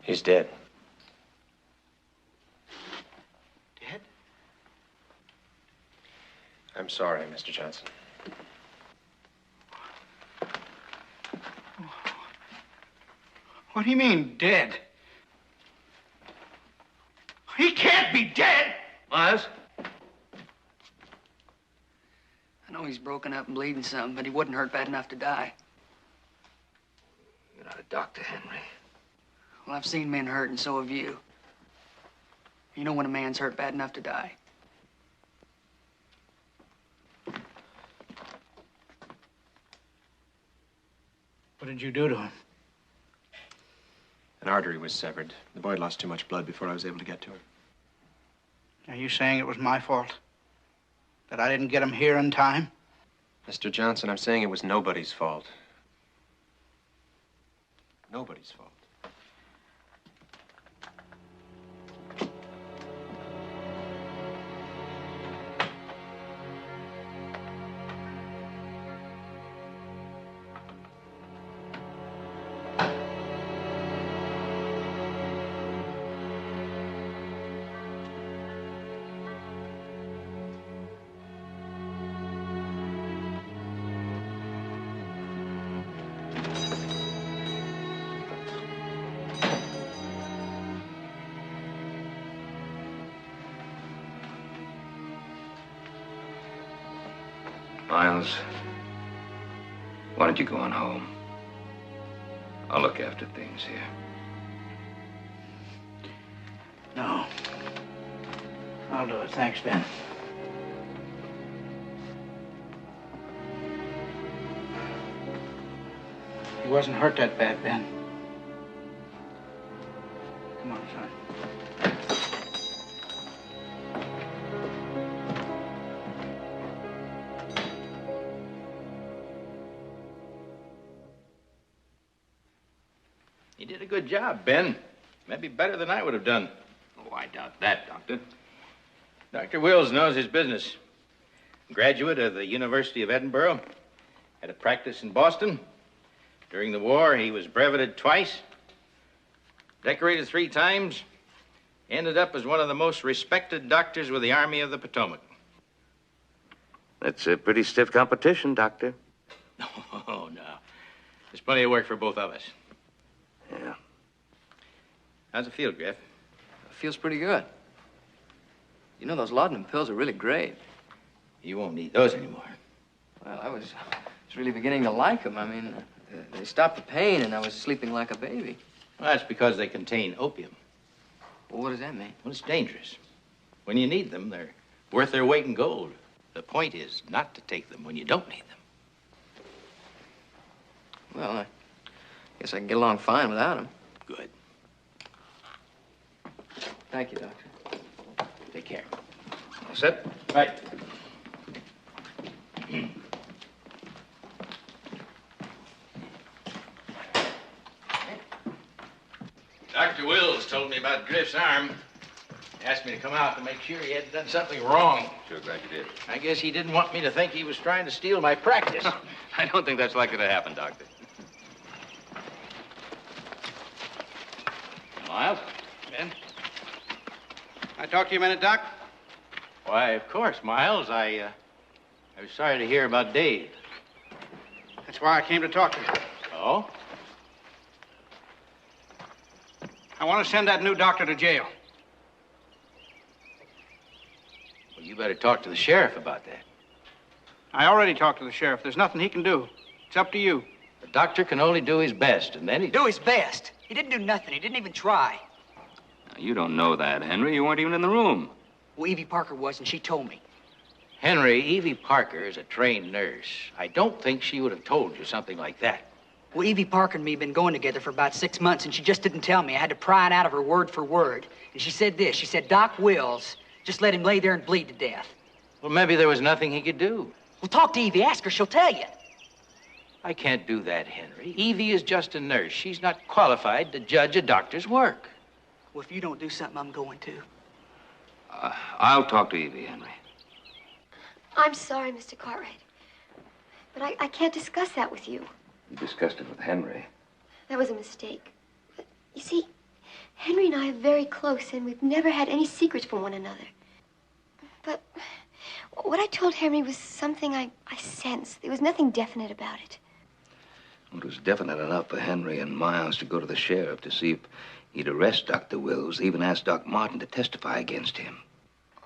He's dead. Dead? I'm sorry, Mr. Johnson. What do you mean, dead? He can't be dead! Miles? I know Oh, he's broken up and bleeding some, but he wouldn't hurt bad enough to die. You're not a doctor, Henry. Well, I've seen men hurt, and so have you. You know when a man's hurt bad enough to die. What did you do to him? An artery was severed. The boy lost too much blood before I was able to get to him. Are you saying it was my fault? That I didn't get him here in time? Mr. Johnson, I'm saying it was nobody's fault. Nobody's fault. Miles, why don't you go on home? I'll look after things here. No. I'll do it. Thanks, Ben. He wasn't hurt that bad, Ben. Come on, son. You did a good job, Ben. Maybe better than I would have done. Oh, I doubt that, Doctor. Dr. Wills knows his business. Graduate of the University of Edinburgh. Had a practice in Boston. During the war, he was breveted twice. Decorated 3 times. Ended up as one of the most respected doctors with the Army of the Potomac. That's a pretty stiff competition, Doctor. Oh, no. There's plenty of work for both of us. Yeah. How's it feel, Griff? It feels pretty good. You know, those laudanum pills are really great. You won't need those anymore. Well, I was really beginning to like them. I mean, they stopped the pain, and I was sleeping like a baby. Well, that's because they contain opium. Well, what does that mean? Well, it's dangerous. When you need them, they're worth their weight in gold. The point is not to take them when you don't need them. Well, I guess I can get along fine without them. Good. Thank you, Doctor. Take care. All set? Right. Dr. Wills told me about Griff's arm. Asked me to come out to make sure he hadn't done something wrong. Sure glad you did. I guess he didn't want me to think he was trying to steal my practice. I don't think that's likely to happen, Doctor. Miles? Ben? Can I talk to you a minute, Doc? Why, of course, Miles. I was sorry to hear about Dave. That's why I came to talk to you. Oh? I want to send that new doctor to jail. Well, you better talk to the sheriff about that. I already talked to the sheriff. There's nothing he can do. It's up to you. The doctor can only do his best, and then he... Do his best. He didn't do nothing. He didn't even try. Now, you don't know that, Henry. You weren't even in the room. Well, Evie Parker was, and she told me. Henry, Evie Parker is a trained nurse. I don't think she would have told you something like that. Well, Evie Parker and me have been going together for about 6 months, and she just didn't tell me. I had to pry it out of her word for word. And she said this. She said, Doc Wills, just let him lay there and bleed to death. Well, maybe there was nothing he could do. Well, talk to Evie. Ask her. She'll tell you. I can't do that, Henry. Evie is just a nurse. She's not qualified to judge a doctor's work. Well, if you don't do something, I'm going to. I'll talk to Evie, Henry. I'm sorry, Mr. Cartwright. But I can't discuss that with you. You discussed it with Henry. That was a mistake. But, you see, Henry and I are very close, and we've never had any secrets from one another. But what I told Henry was something I sensed. There was nothing definite about it. It was definite enough for Henry and Miles to go to the sheriff to see if he'd arrest Dr. Wills, even ask Doc Martin to testify against him.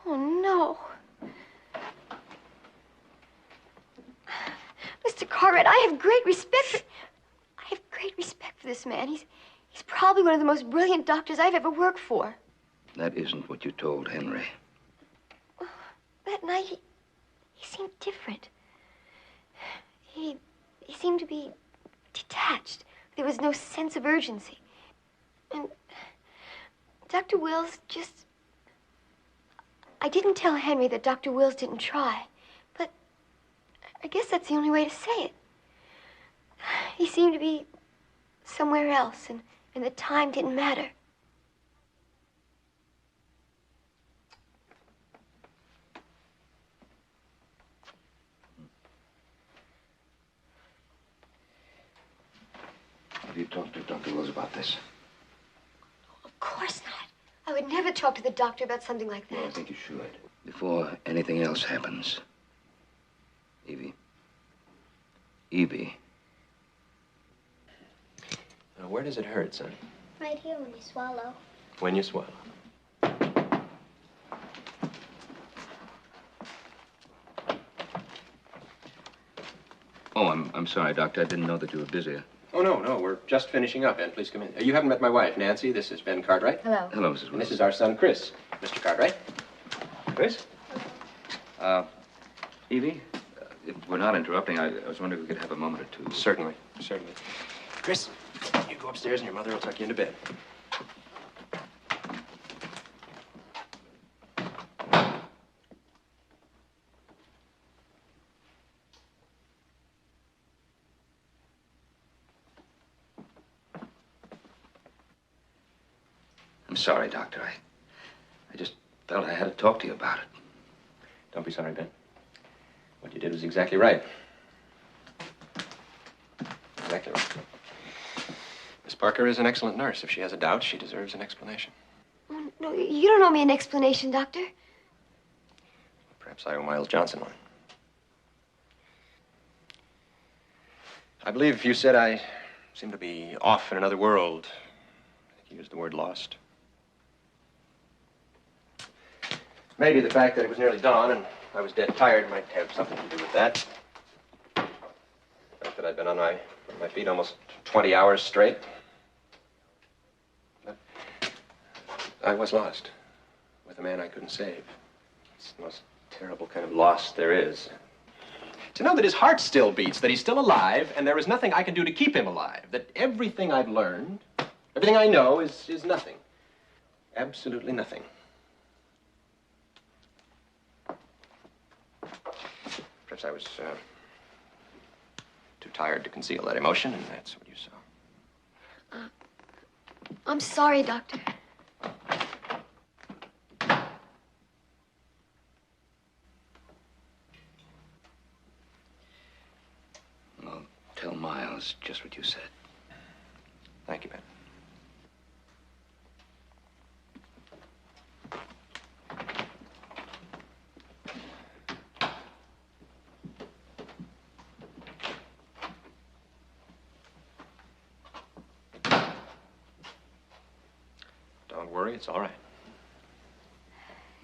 Oh, no. Mr. Cartwright, I have great respect for this man. He's probably one of the most brilliant doctors I've ever worked for. That isn't what you told Henry. That night, he seemed different. He seemed to be detached. There was no sense of urgency. And Dr. Wills just... I didn't tell Henry that Dr. Wills didn't try, but I guess that's the only way to say it. He seemed to be somewhere else, and the time didn't matter. Have you talked to Dr. Wills about this? Of course not. I would never talk to the doctor about something like that. Well, I think you should. Before anything else happens. Evie. Evie. Now, where does it hurt, son? Right here when you swallow. When you swallow. Oh, I'm sorry, Doctor. I didn't know that you were busy. Oh, no. We're just finishing up, Ben. Please come in. You haven't met my wife, Nancy. This is Ben Cartwright. Hello. Hello, Mrs. Wills. And this is our son, Chris. Mr. Cartwright. Chris? Evie, if we're not interrupting, I was wondering if we could have a moment or two. Certainly. Chris, you go upstairs and your mother will tuck you into bed. I'm sorry, Doctor. I just felt I had to talk to you about it. Don't be sorry, Ben. What you did was exactly right. Exactly right. Miss Parker is an excellent nurse. If she has a doubt, she deserves an explanation. Oh, no, you don't owe me an explanation, Doctor. Perhaps I owe Miles Johnson one. I believe if you said I seem to be off in another world, I think you used the word lost. Maybe the fact that it was nearly dawn and I was dead tired might have something to do with that. The fact that I'd been on my feet almost 20 hours straight. But I was lost with a man I couldn't save. It's the most terrible kind of loss there is. To know that his heart still beats, that he's still alive, and there is nothing I can do to keep him alive. That everything I've learned, everything I know is nothing. Absolutely nothing. Perhaps I was too tired to conceal that emotion, and that's what you saw. I'm sorry, Doctor. Well, tell Miles just what you said. Thank you, Ben. Don't worry, it's all right.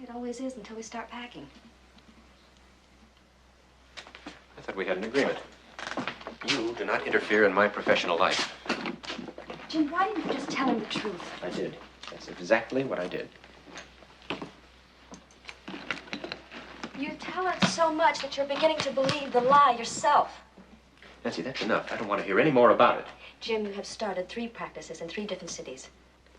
It always is until we start packing. I thought we had an agreement. You do not interfere in my professional life. Jim, why didn't you just tell him the truth? I did. That's exactly what I did. You tell her so much that you're beginning to believe the lie yourself. Nancy, that's enough. I don't want to hear any more about it. Jim, you have started 3 practices in 3 different cities.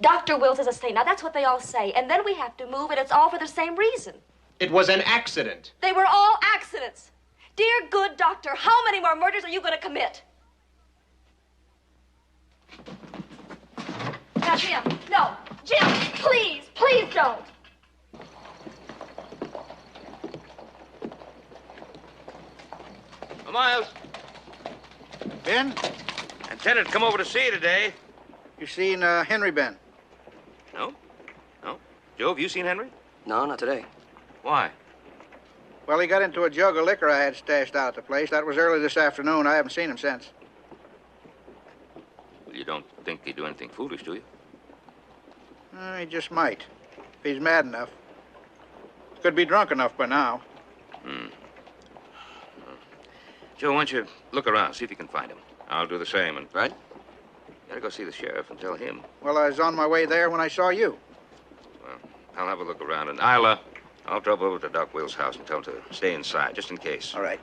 Dr. Wills is a saint. Now, that's what they all say. And then we have to move, and it's all for the same reason. It was an accident. They were all accidents. Dear good doctor, how many more murders are you going to commit? Now, Jim, no. Jim, please, please don't. Miles. Ben? Intended to come over to see you today. You seen Henry, Ben? No? Joe, have you seen Henry? No, not today. Why? Well, he got into a jug of liquor I had stashed out at the place. That was early this afternoon. I haven't seen him since. Well, you don't think he'd do anything foolish, do you? He just might, if he's mad enough. Could be drunk enough by now. Joe, why don't you look around, see if you can find him. I'll do the same, and... Right? You gotta go see the sheriff and tell him. Well, I was on my way there when I saw you. Well, I'll have a look around, and I'll drop over to Doc Will's house and tell him to stay inside, just in case. All right.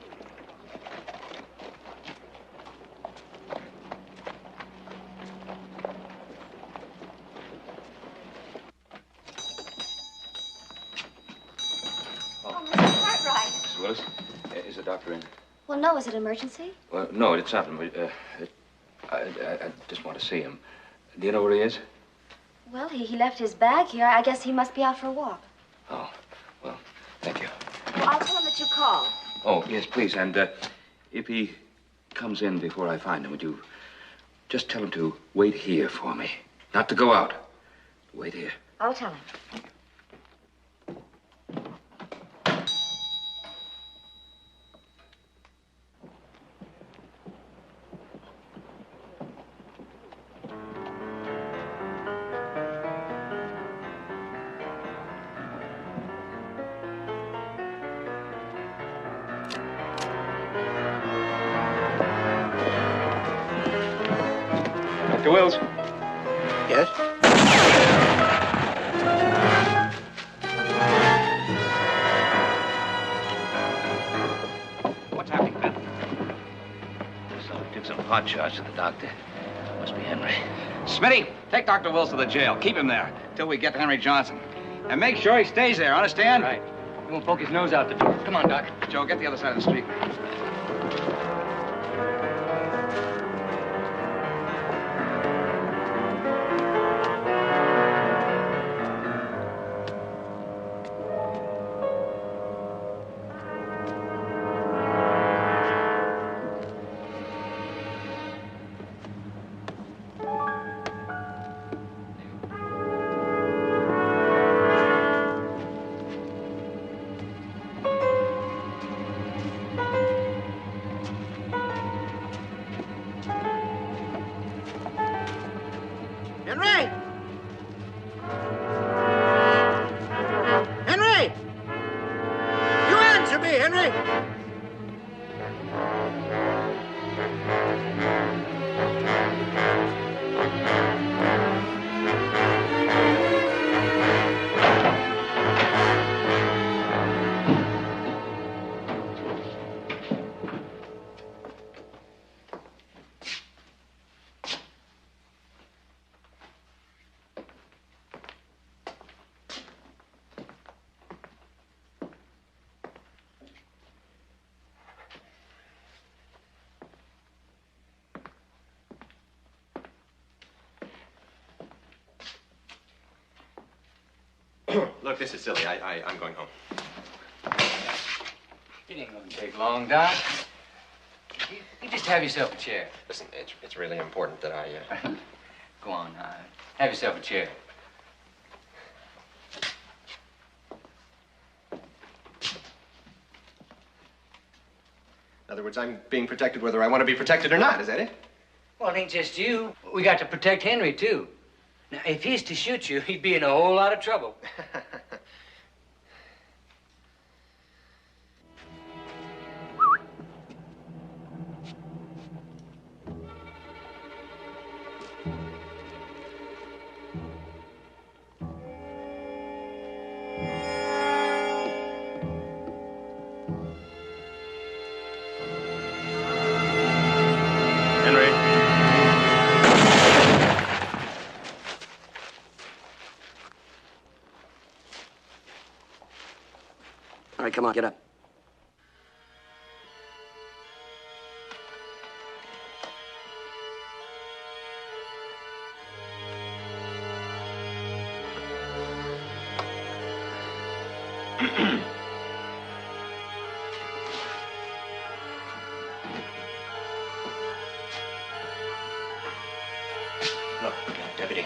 Oh, Mr. Cartwright. Mrs. Willis, is the doctor in? Well, no, is it emergency? Well, no, it's not. I just want to see him. Do you know where he is? Well, he left his bag here. I guess he must be out for a walk. Oh, well, thank you. Well, I'll tell him that you called. Oh, yes, please. And if he comes in before I find him, would you just tell him to wait here for me? Not to go out. Wait here. I'll tell him. Dr. Wills. Yes? What's happening, Ben? So I took some pot shots at the doctor. Must be Henry. Smitty, take Dr. Wills to the jail. Keep him there till we get to Henry Johnson. And make sure he stays there, understand? Right. He won't poke his nose out the door. Come on, Doc. Joe, get the other side of the street. Henry! Henry! You answer me, Henry! Look, this is silly. I'm going home. It ain't gonna take long, Doc. You just have yourself a chair. Listen, it's really important that I... Go on, have yourself a chair. In other words, I'm being protected whether I want to be protected or not. Is that it? Well, it ain't just you. We got to protect Henry, too. Now, if he's to shoot you, he'd be in a whole lot of trouble. All right, come on, get up. Look, Deputy.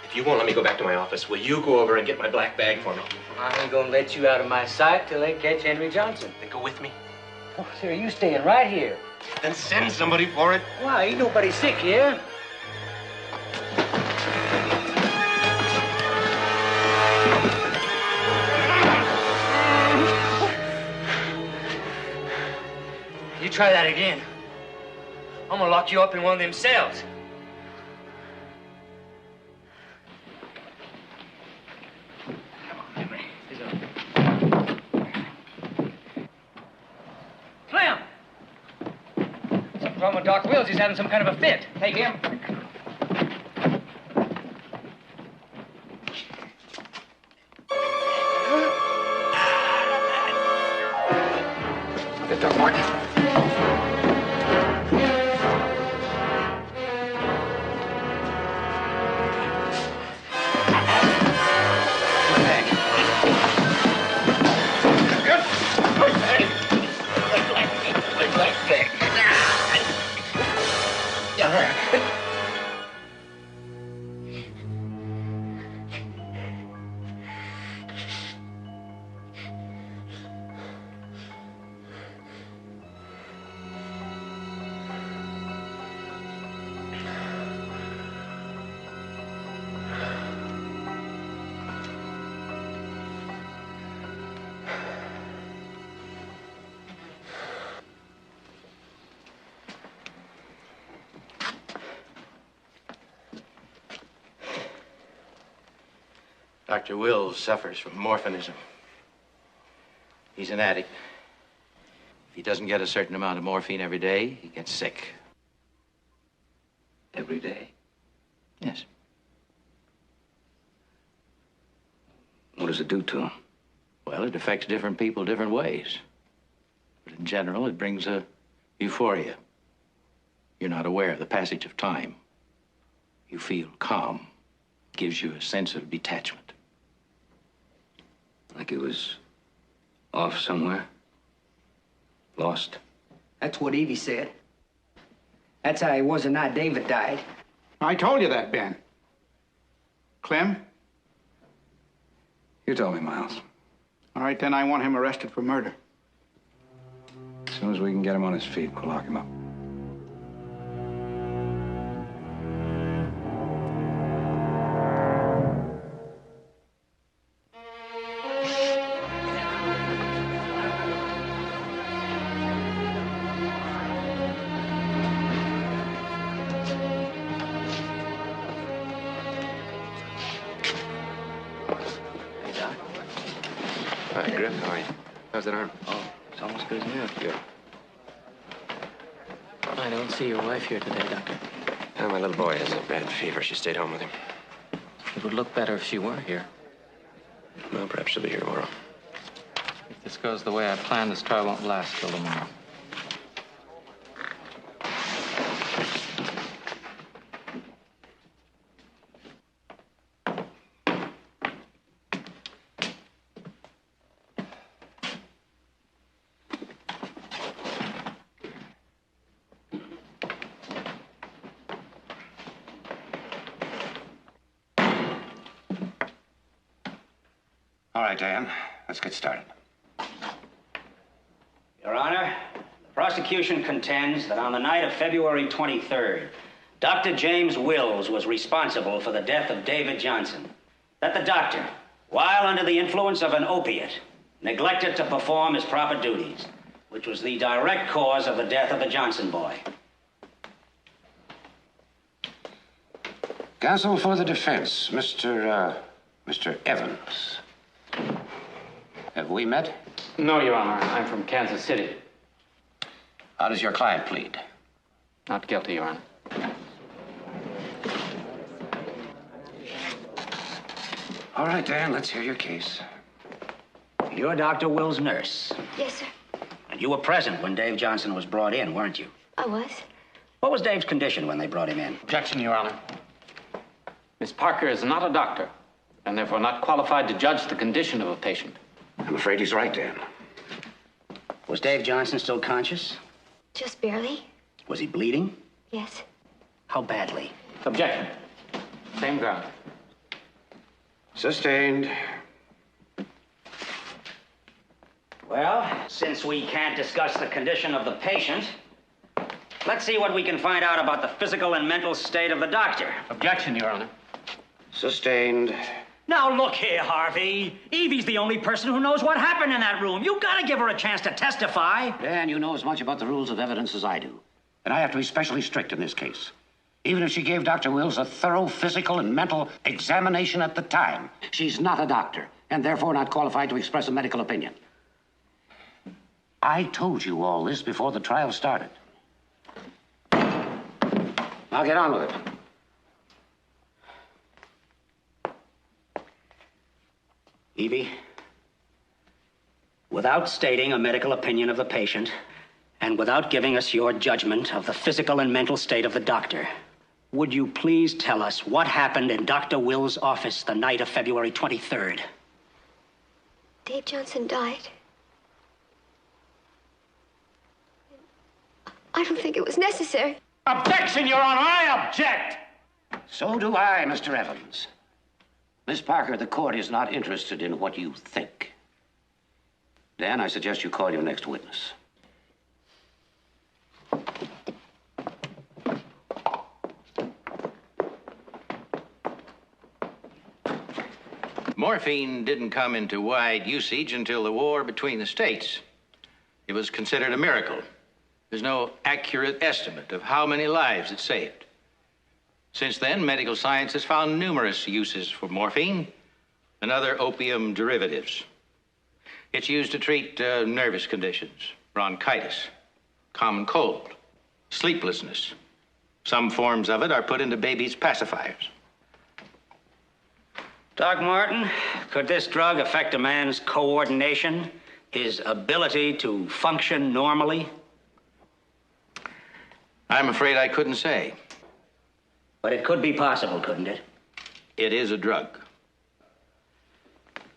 If you won't let me go back to my office, will you go over and get my black bag for me? I ain't gonna let you out of my sight till they catch Henry Johnson. Then go with me. Oh, sir, you staying right here. Then send somebody for it. Why, ain't nobody sick here. try that again, I'm gonna lock you up in one of them cells. Clem! Something's wrong with Doc Wills. He's having some kind of a fit. Take him. Get Doc Martin. Dr. Wills suffers from morphinism. He's an addict. If he doesn't get a certain amount of morphine every day, he gets sick. Every day? Yes. What does it do to him? Well, it affects different people different ways. But in general, it brings a euphoria. You're not aware of the passage of time. You feel calm. Gives you a sense of detachment. Like he was off somewhere? Lost? That's what Evie said. That's how he was the night David died. I told you that, Ben. Clem? You told me, Miles. All right, then I want him arrested for murder. As soon as we can get him on his feet, we'll lock him up. Hi, Griff. How are you? How's that arm? Oh, it's almost good as new. Good. I don't see your wife here today, Doctor. My little boy has a bad fever. She stayed home with him. It would look better if she were here. Well, perhaps she'll be here tomorrow. If this goes the way I planned, this trial won't last till tomorrow. All right, Dan, let's get started. Your Honor, the prosecution contends that on the night of February 23rd, Dr. James Wills was responsible for the death of David Johnson. That the doctor, while under the influence of an opiate, neglected to perform his proper duties, which was the direct cause of the death of the Johnson boy. Counsel for the defense, Mr. Evans. Have we met? No, Your Honor. I'm from Kansas City. How does your client plead? Not guilty, Your Honor. All right, Dan, let's hear your case. You're Dr. Will's nurse. Yes, sir. And you were present when Dave Johnson was brought in, weren't you? I was. What was Dave's condition when they brought him in? Objection, Your Honor. Miss Parker is not a doctor, and therefore not qualified to judge the condition of a patient. I'm afraid he's right, Dan. Was Dave Johnson still conscious? Just barely. Was he bleeding? Yes. How badly? Objection. Same ground. Sustained. Well, since we can't discuss the condition of the patient, let's see what we can find out about the physical and mental state of the doctor. Objection, Your Honor. Sustained. Now, look here, Harvey. Evie's the only person who knows what happened in that room. You gotta give her a chance to testify. Dan, you know as much about the rules of evidence as I do. And I have to be especially strict in this case. Even if she gave Dr. Wills a thorough physical and mental examination at the time, she's not a doctor, and therefore not qualified to express a medical opinion. I told you all this before the trial started. Now get on with it. Evie, without stating a medical opinion of the patient, and without giving us your judgment of the physical and mental state of the doctor, would you please tell us what happened in Dr. Will's office the night of February 23rd? Dave Johnson died. I don't think it was necessary. Objection, Your Honor! I object! So do I, Mr. Evans. Miss Parker, the court is not interested in what you think. Dan, I suggest you call your next witness. Morphine didn't come into wide usage until the war between the states. It was considered a miracle. There's no accurate estimate of how many lives it saved. Since then, medical science has found numerous uses for morphine and other opium derivatives. It's used to treat nervous conditions, bronchitis, common cold, sleeplessness. Some forms of it are put into babies' pacifiers. Doc Martin, could this drug affect a man's coordination, his ability to function normally? I'm afraid I couldn't say. But it could be possible, couldn't it? It is a drug.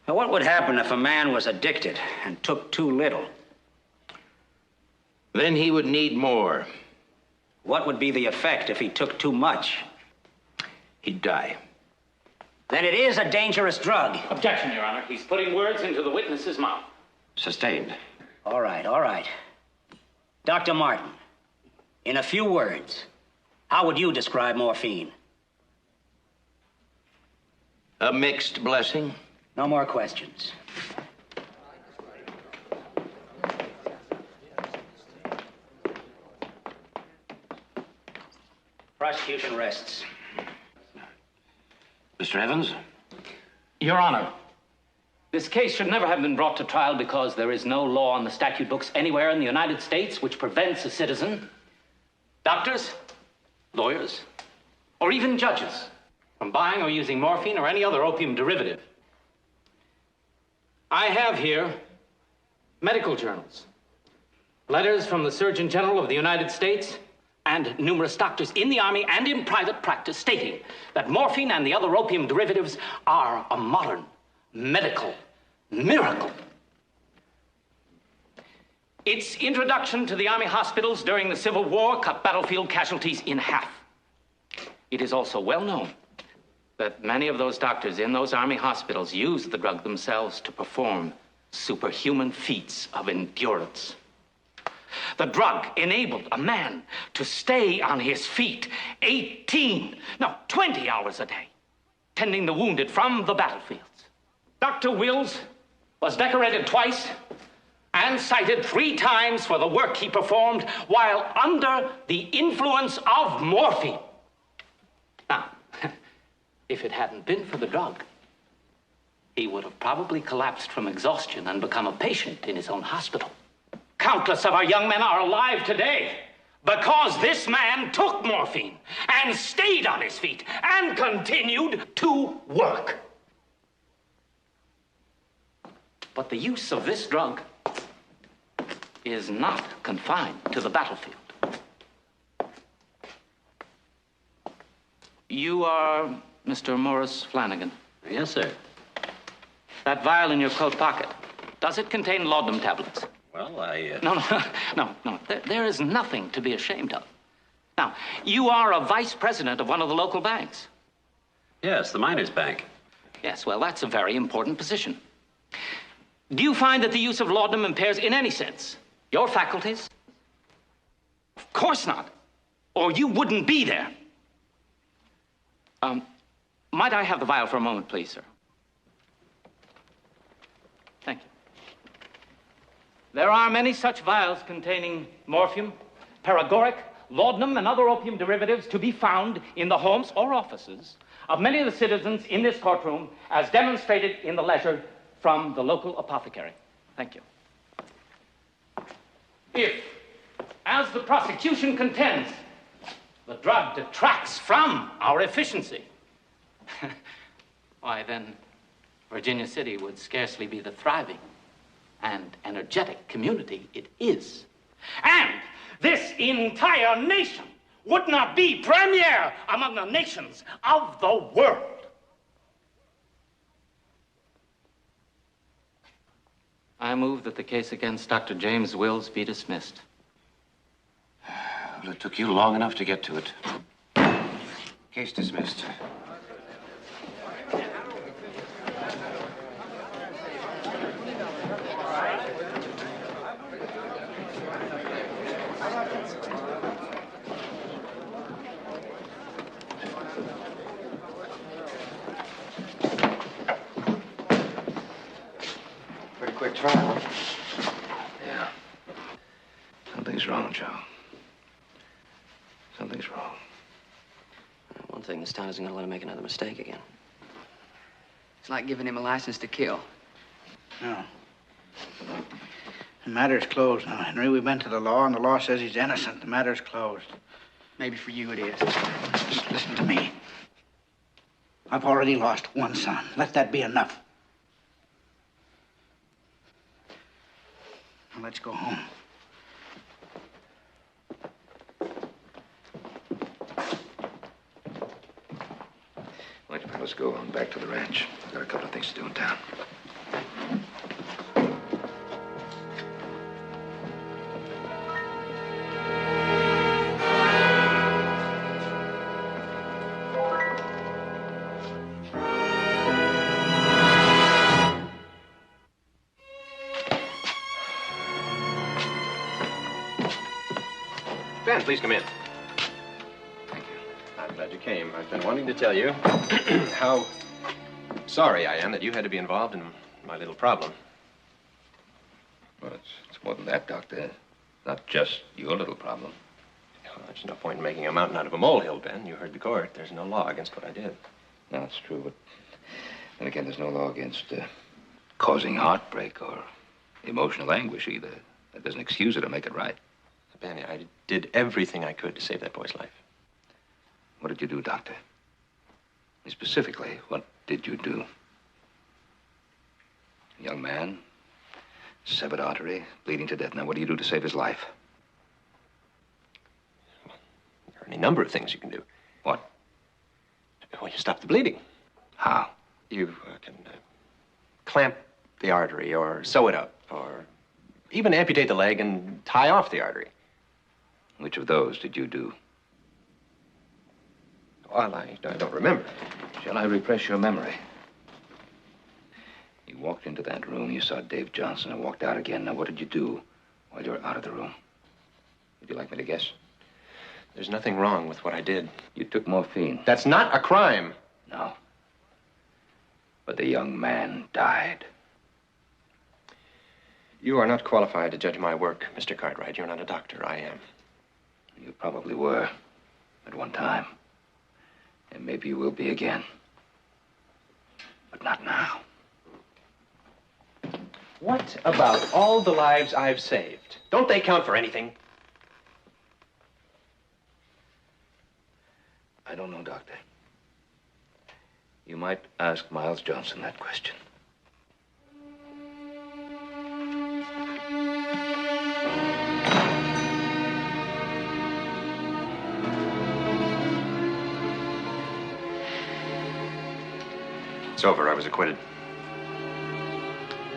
Now, what would happen if a man was addicted and took too little? Then he would need more. What would be the effect if he took too much? He'd die. Then it is a dangerous drug. Objection, Your Honor. He's putting words into the witness's mouth. Sustained. All right, all right. Dr. Martin, in a few words, how would you describe morphine? A mixed blessing. No more questions. Prosecution rests. Mr. Evans? Your Honor, this case should never have been brought to trial because there is no law on the statute books anywhere in the United States which prevents a citizen, doctors, lawyers, or even judges from buying or using morphine or any other opium derivative. I have here medical journals, letters from the Surgeon General of the United States, and numerous doctors in the Army and in private practice stating that morphine and the other opium derivatives are a modern medical miracle. Its introduction to the Army hospitals during the Civil War cut battlefield casualties in half. It is also well known that many of those doctors in those Army hospitals used the drug themselves to perform superhuman feats of endurance. The drug enabled a man to stay on his feet 20 hours a day, tending the wounded from the battlefields. Dr. Wills was decorated twice and cited 3 times for the work he performed while under the influence of morphine. Now, if it hadn't been for the drug, he would have probably collapsed from exhaustion and become a patient in his own hospital. Countless of our young men are alive today because this man took morphine and stayed on his feet and continued to work. But the use of this drug is not confined to the battlefield. You are Mr. Morris Flanagan? Yes, sir. That vial in your coat pocket, does it contain laudanum tablets? Well, No. There is nothing to be ashamed of. Now, you are a vice president of one of the local banks. Yes, the Miners Bank. Yes, well, that's a very important position. Do you find that the use of laudanum impairs in any sense your faculties? Of course not, or you wouldn't be there. Might I have the vial for a moment, please, sir? Thank you. There are many such vials containing morphium, paregoric, laudanum, and other opium derivatives to be found in the homes or offices of many of the citizens in this courtroom, as demonstrated in the letter from the local apothecary. Thank you. If, as the prosecution contends, the drug detracts from our efficiency, why then Virginia City would scarcely be the thriving and energetic community it is. And this entire nation would not be premier among the nations of the world. I move that the case against Dr. James Wills be dismissed. Well, it took you long enough to get to it. Case dismissed. Pretty quick trial. Yeah. Something's wrong, Joe. Something's wrong. One thing, this town isn't going to let him make another mistake again. It's like giving him a license to kill. No. The matter's closed now, Henry. We've been to the law, and the law says he's innocent. The matter's closed. Maybe for you it is. Just listen to me. I've already lost one son. Let that be enough. Now let's go home. Why don't you fellas go on back to the ranch? I've got a couple of things to do in town. Ben, please come in. Thank you. I'm glad you came. I've been wanting to tell you how sorry I am that you had to be involved in my little problem. Well, it's more than that, Doctor. Not just your little problem. Well, there's no point in making a mountain out of a molehill, Ben. You heard the court. There's no law against what I did. No, it's true, but then again, there's no law against causing heartbreak or emotional anguish either. That doesn't excuse it or make it right. Benny, I did everything I could to save that boy's life. What did you do, Doctor? Specifically, what did you do? A young man, severed artery, bleeding to death. Now, what do you do to save his life? There are any number of things you can do. What? Well, you stop the bleeding. How? You can clamp the artery or sew it up or even amputate the leg and tie off the artery. Which of those did you do? Well, I don't remember. Shall I refresh your memory? You walked into that room, you saw Dave Johnson, and walked out again. Now, what did you do while you were out of the room? Would you like me to guess? There's nothing wrong with what I did. You took morphine. That's not a crime. No. But the young man died. You are not qualified to judge my work, Mr. Cartwright. You're not a doctor. I am. You probably were at one time. And maybe you will be again. But not now. What about all the lives I've saved? Don't they count for anything? I don't know, Doctor. You might ask Miles Johnson that question. It's over. I was acquitted.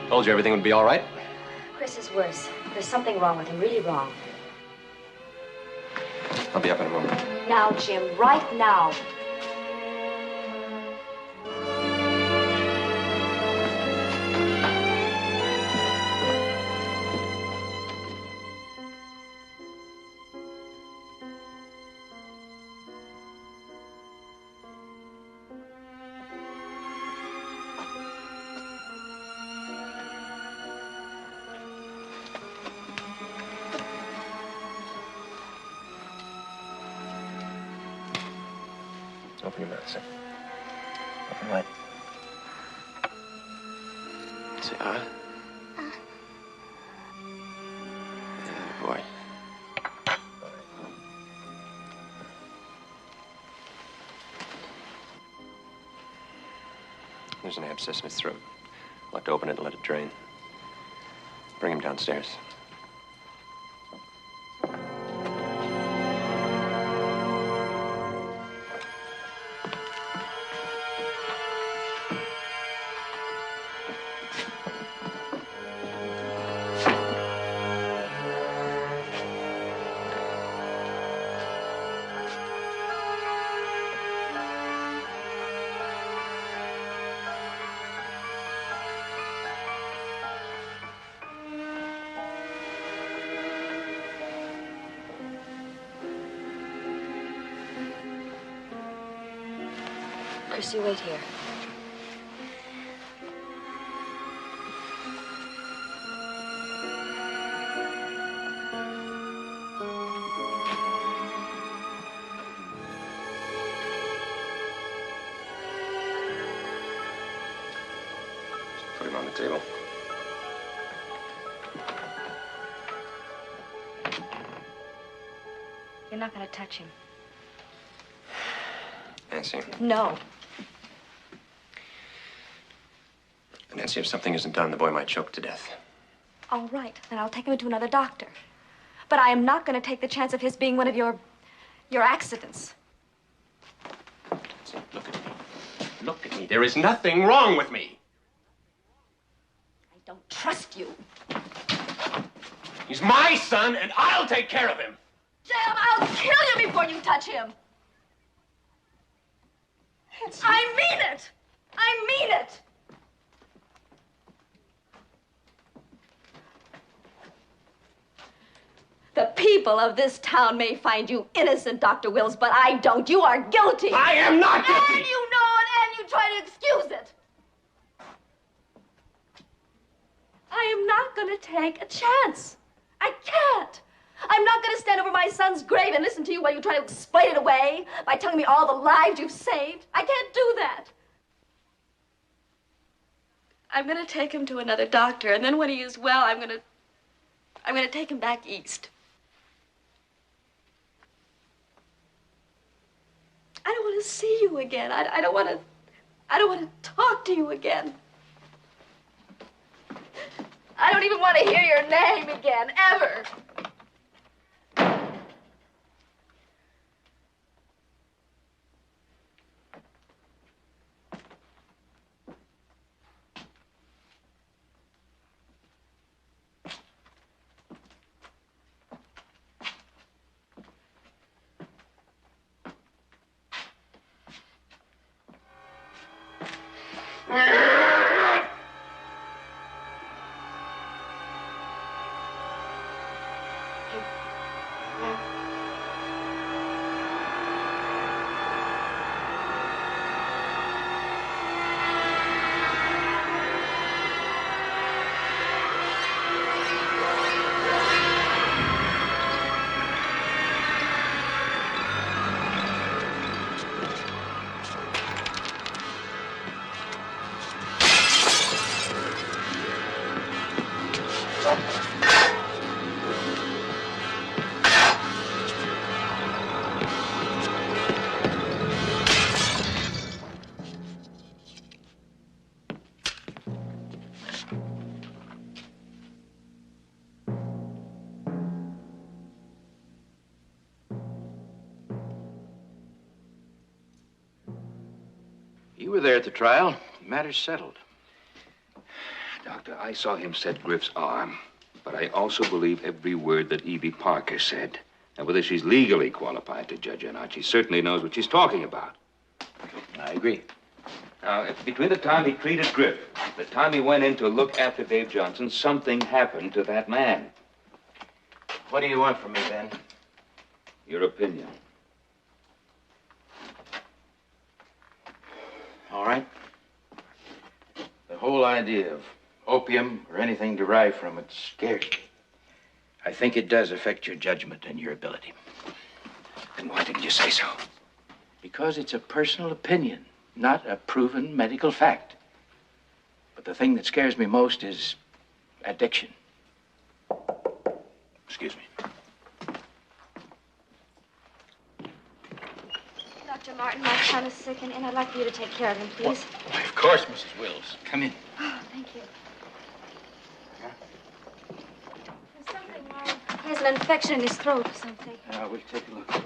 Told you everything would be all right. Chris is worse. There's something wrong with him, really wrong. I'll be up in a moment. Now, Jim, right now. Open your mouth, sir. Open wide. Say, ah. Boy. There's an abscess in his throat. We'll have to open it and let it drain. Bring him downstairs. Chrissy, wait here. Put him on the table. You're not going to touch him. Nancy. No. Nancy, if something isn't done, the boy might choke to death. All right, then I'll take him to another doctor. But I am not going to take the chance of his being one of your accidents. Nancy, look at me. Look at me. There is nothing wrong with me. I don't trust you. He's my son, and I'll take care of him. Jim, I'll kill you before you touch him. Nancy. I mean it. I mean it. The people of this town may find you innocent, Dr. Wills, but I don't. You are guilty. I am not guilty. And you know it, and you try to excuse it. I am not going to take a chance. I can't. I'm not going to stand over my son's grave and listen to you while you try to explain it away by telling me all the lives you've saved. I can't do that. I'm going to take him to another doctor, and then when he is well, I'm going to take him back east. I don't want to see you again. I don't want to talk to you again. I don't even want to hear your name again, ever. You were there at the trial. Matters settled. Doctor, I saw him set Griff's arm, but I also believe every word that Evie Parker said. And whether she's legally qualified to judge or not, she certainly knows what she's talking about. I agree. Now, if between the time he treated Griff, the time he went in to look after Dave Johnson, something happened to that man. What do you want from me, Ben? Your opinion. All right. The whole idea of opium or anything derived from it scares me. I think it does affect your judgment and your ability. Then why didn't you say so? Because it's a personal opinion, not a proven medical fact. But the thing that scares me most is addiction. Excuse me. Dr. Martin, my son is sick, and I'd like you to take care of him, please. Why, of course, Mrs. Wills. Come in. Oh, thank you. There's something wrong. He has an infection in his throat or something. We'll take a look. Put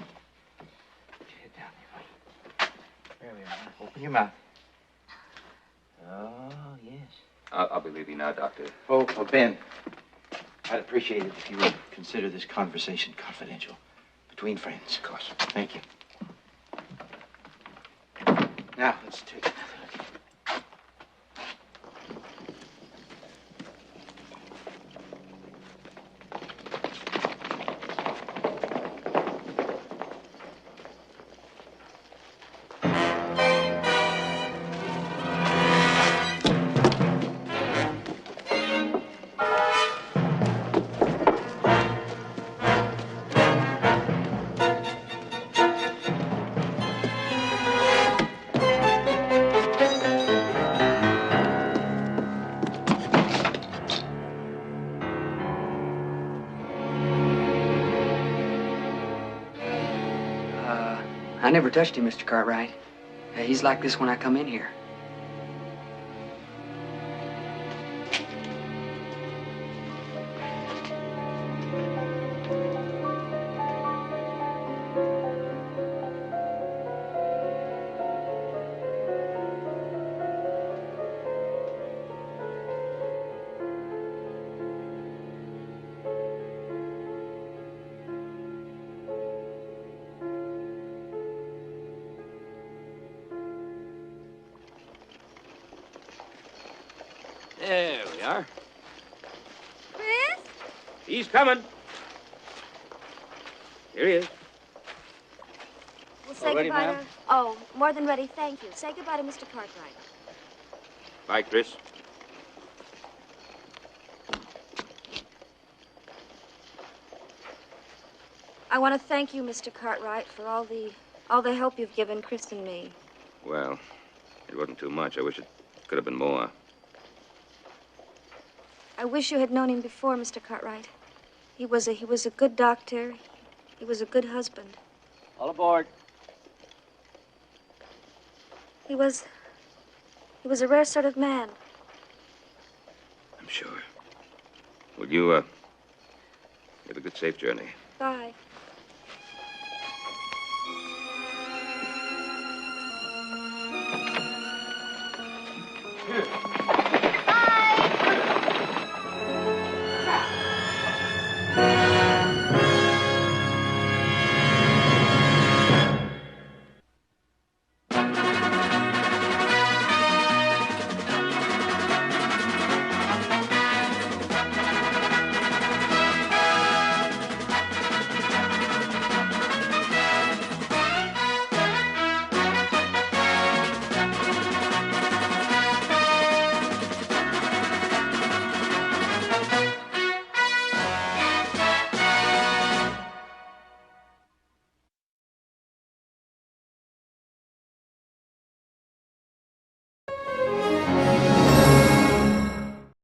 your head down there. There we are. Open your mouth. Oh, yes. I'll be leaving now, Doctor. Oh, Ben, I'd appreciate it if you would consider this conversation confidential. Between friends. Of course. Thank you. Now, let's take another look. I never touched him, Mr. Cartwright. He's like this when I come in here. There we are. Chris? He's coming. Here he is. We'll say All ready, goodbye ma'am? to... Oh, more than ready, thank you. Say goodbye to Mr. Cartwright. Bye, Chris. I want to thank you, Mr. Cartwright, for all the help you've given Chris and me. Well, it wasn't too much. I wish it could have been more. I wish you had known him before, Mr. Cartwright. He was a good doctor. He was a good husband. All aboard. He was a rare sort of man. I'm sure. Will you, have a good, safe journey? Bye.